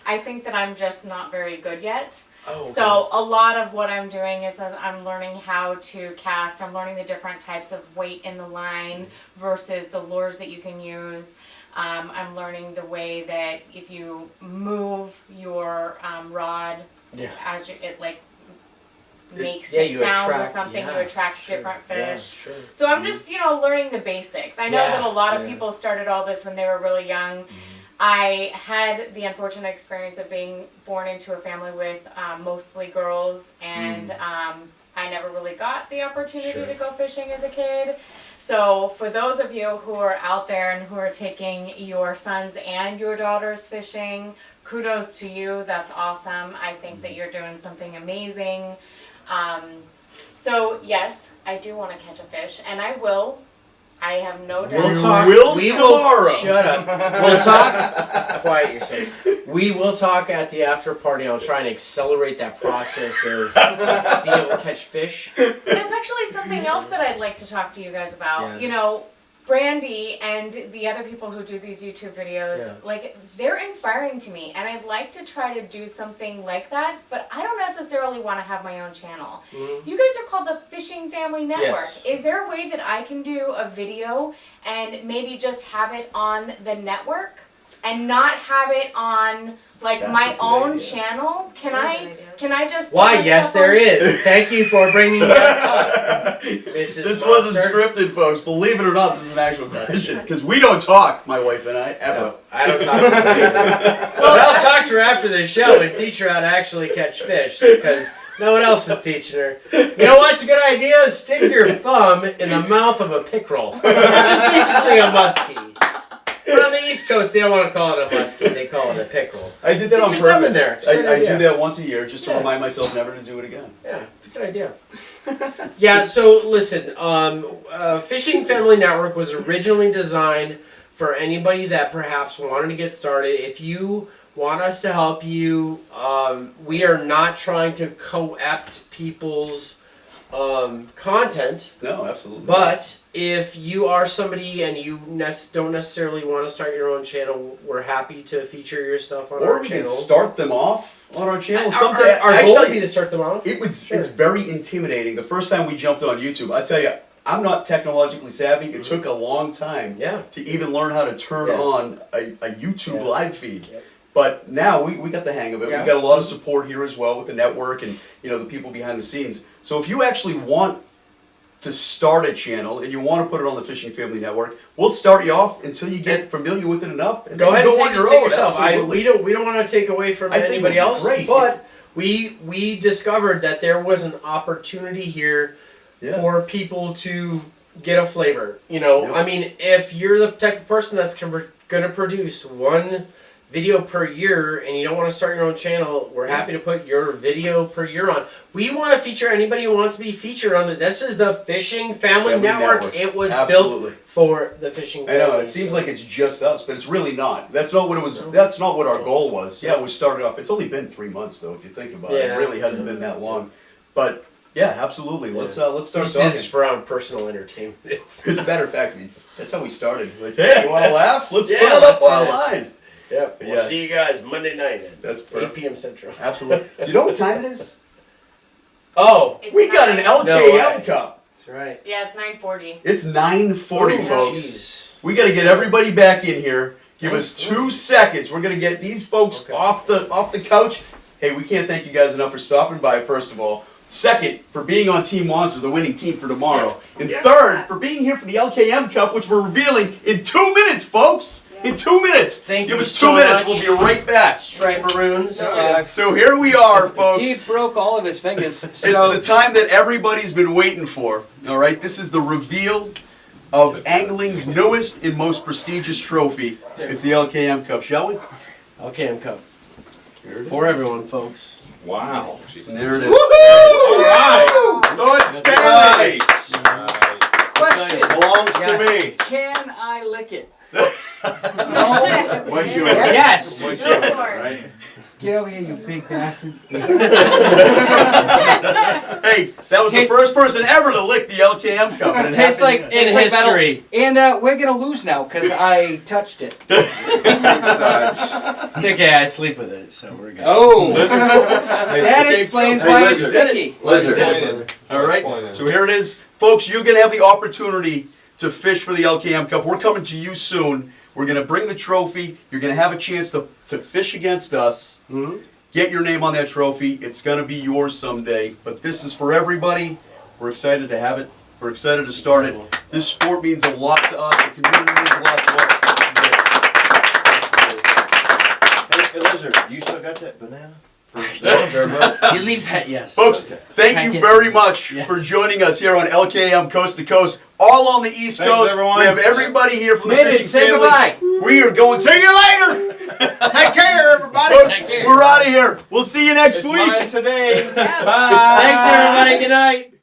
I think that I'm just not very good yet. Oh, okay. So a lot of what I'm doing is I'm learning how to cast. I'm learning the different types of weight in the line versus the lures that you can use. I'm learning the way that if you move your rod, Yeah. as it like makes Yeah, a you sound attract- with something, yeah, you attract sure, different yeah, fish. sure. So I'm just, learning the basics. I know Yeah, that a lot of yeah. people started all this when they were really young. I had the unfortunate experience of being born into a family with mostly girls, and I never really got the opportunity Sure. to go fishing as a kid. So for those of you who are out there and who are taking your sons and your daughters fishing, kudos to you. That's awesome. I think that you're doing something amazing. So yes, I do want to catch a fish, and I will. I have no doubt. We'll talk. will tomorrow. Shut up. We'll talk. Quiet yourself. We will talk at the after party. I'll try and accelerate that process of being able to catch fish. That's actually something else that I'd like to talk to you guys about. Yeah. Brandy and the other people who do these YouTube videos, Yeah. they're inspiring to me, and I'd like to try to do something like that, but I don't necessarily want to have my own channel. Mm-hmm. You guys are called the Fishing Family Network. Yes. Is there a way that I can do a video and maybe just have it on the network and not have it on That's a my good own idea. channel? Can That's a I good idea. can I just put Why? my Yes, stuff there on- is. Thank you for bringing that up, Mrs. This wasn't Monster. scripted, folks. Believe it or not, this is an actual question. Because we don't talk, my wife and I, ever. No, I don't talk to her either. Well, I'll talk to her after the show and teach her how to actually catch fish because no one else is teaching her. You know what's a good idea? Stick your thumb in the mouth of a pickerel, which is basically a muskie. But on the East Coast, they don't want to call it a muskie. They call it a pickerel. I did that on Stick your thumb purpose. in there. It's a good I do idea. that once a year just to Yeah. remind myself never to do it again. Yeah, it's a good idea. Yeah, so listen, Fishing Family Network was originally designed for anybody that perhaps wanted to get started. If you want us to help you, we are not trying to co-opt people's content. No, absolutely. But if you are somebody and you don't necessarily want to start your own channel, we're happy to feature your stuff on or our we channel. can start them off on our channel. Our goal would be to start them off. It's very intimidating. The first time we jumped on YouTube, I tell you, I'm not technologically savvy. It took a long time to even learn how to turn on a YouTube live feed. Yep. But now we got the hang of it. Yeah. We got a lot of support here as well with the network and the people behind the scenes. So if you actually want to start a channel and you want to put it on the Fishing Family Network, we'll start you off until you get familiar with it enough. And Go then ahead and go take on it your take own. yourself. Absolutely. We don't want to take away from I think anybody it would be else, great. but we discovered that there was an opportunity here for people to get a flavor. I mean, if you're the type of person that's going to produce one video per year and you don't want to start your own channel, we're happy to put your video per year on. We want to feature anybody who wants to be featured on it. This is the Fishing Family Network. It was built for the fishing I know, family. it seems like it's just us, but it's really not. That's not what it was. That's not what our goal was. Yeah, we started off. It's only been 3 months though, if you think about it. It Yeah. really hasn't been that long. But yeah, absolutely. Let's start Just talking. it's for personal entertainment. As a matter of fact, that's how we started. Like, hey, you want to laugh? Let's put it let's up do online. Yep. We'll see you guys Monday night at That's 8 p.m. Central. Absolutely. You know what time it is? Oh, we got an LKM Cup. That's right. Yeah, it's 9:40. It's 9:40, Ooh, folks. jeez. We got to get everybody back in here. Give us 2 seconds. We're gonna get these folks off the couch. Hey, we can't thank you guys enough for stopping by. First of all, second for being on Team Monster, the winning team for tomorrow, and third for being here for the LKM Cup, which we're revealing in 2 minutes, folks. In 2 minutes. Thank Give you us so 2 minutes. much. We'll be right back. Stripe-a-roons. So here we are, folks. He broke all of his fingers. It's the time that everybody's been waiting for. All right, this is the reveal of angling's newest and most prestigious trophy. It's the LKM Cup, shall we? LKM Cup. For everyone, folks. Wow. And there it is. All right. Lord Stanley. Question. Belongs to me. Can I lick it? No. Once you Yes. Once you right? Get over here, you big bastard. Hey, that was the first person ever to lick the LKM Cup. and it Tastes like happened tastes like metal. history. And we're gonna lose now because I touched it. It's okay, I sleep with it, so we're good. Oh, Hey, that okay, explains hey, why it's lizard. sticky. Lizard. All right, so here it is. Folks, you're going to have the opportunity to fish for the LKM Cup. We're coming to you soon. We're going to bring the trophy. You're going to have a chance to fish against us. Get your name on that trophy. It's going to be yours someday. But this is for everybody. We're excited to have it. We're excited to start it. This sport means a lot to us. The community means a lot to us. Hey, Lizard, you still got that banana? You leave that, yes. Folks, thank you very much for joining us here on LKM Coast to Coast, all on the East Thanks, Coast. everyone. We have everybody here from the Minute, fishing say family. goodbye. We are going. See you later. Take care, everybody. Folks, we're out of here. We'll see you next It's week. mine today. Bye. Thanks, everybody. Good night.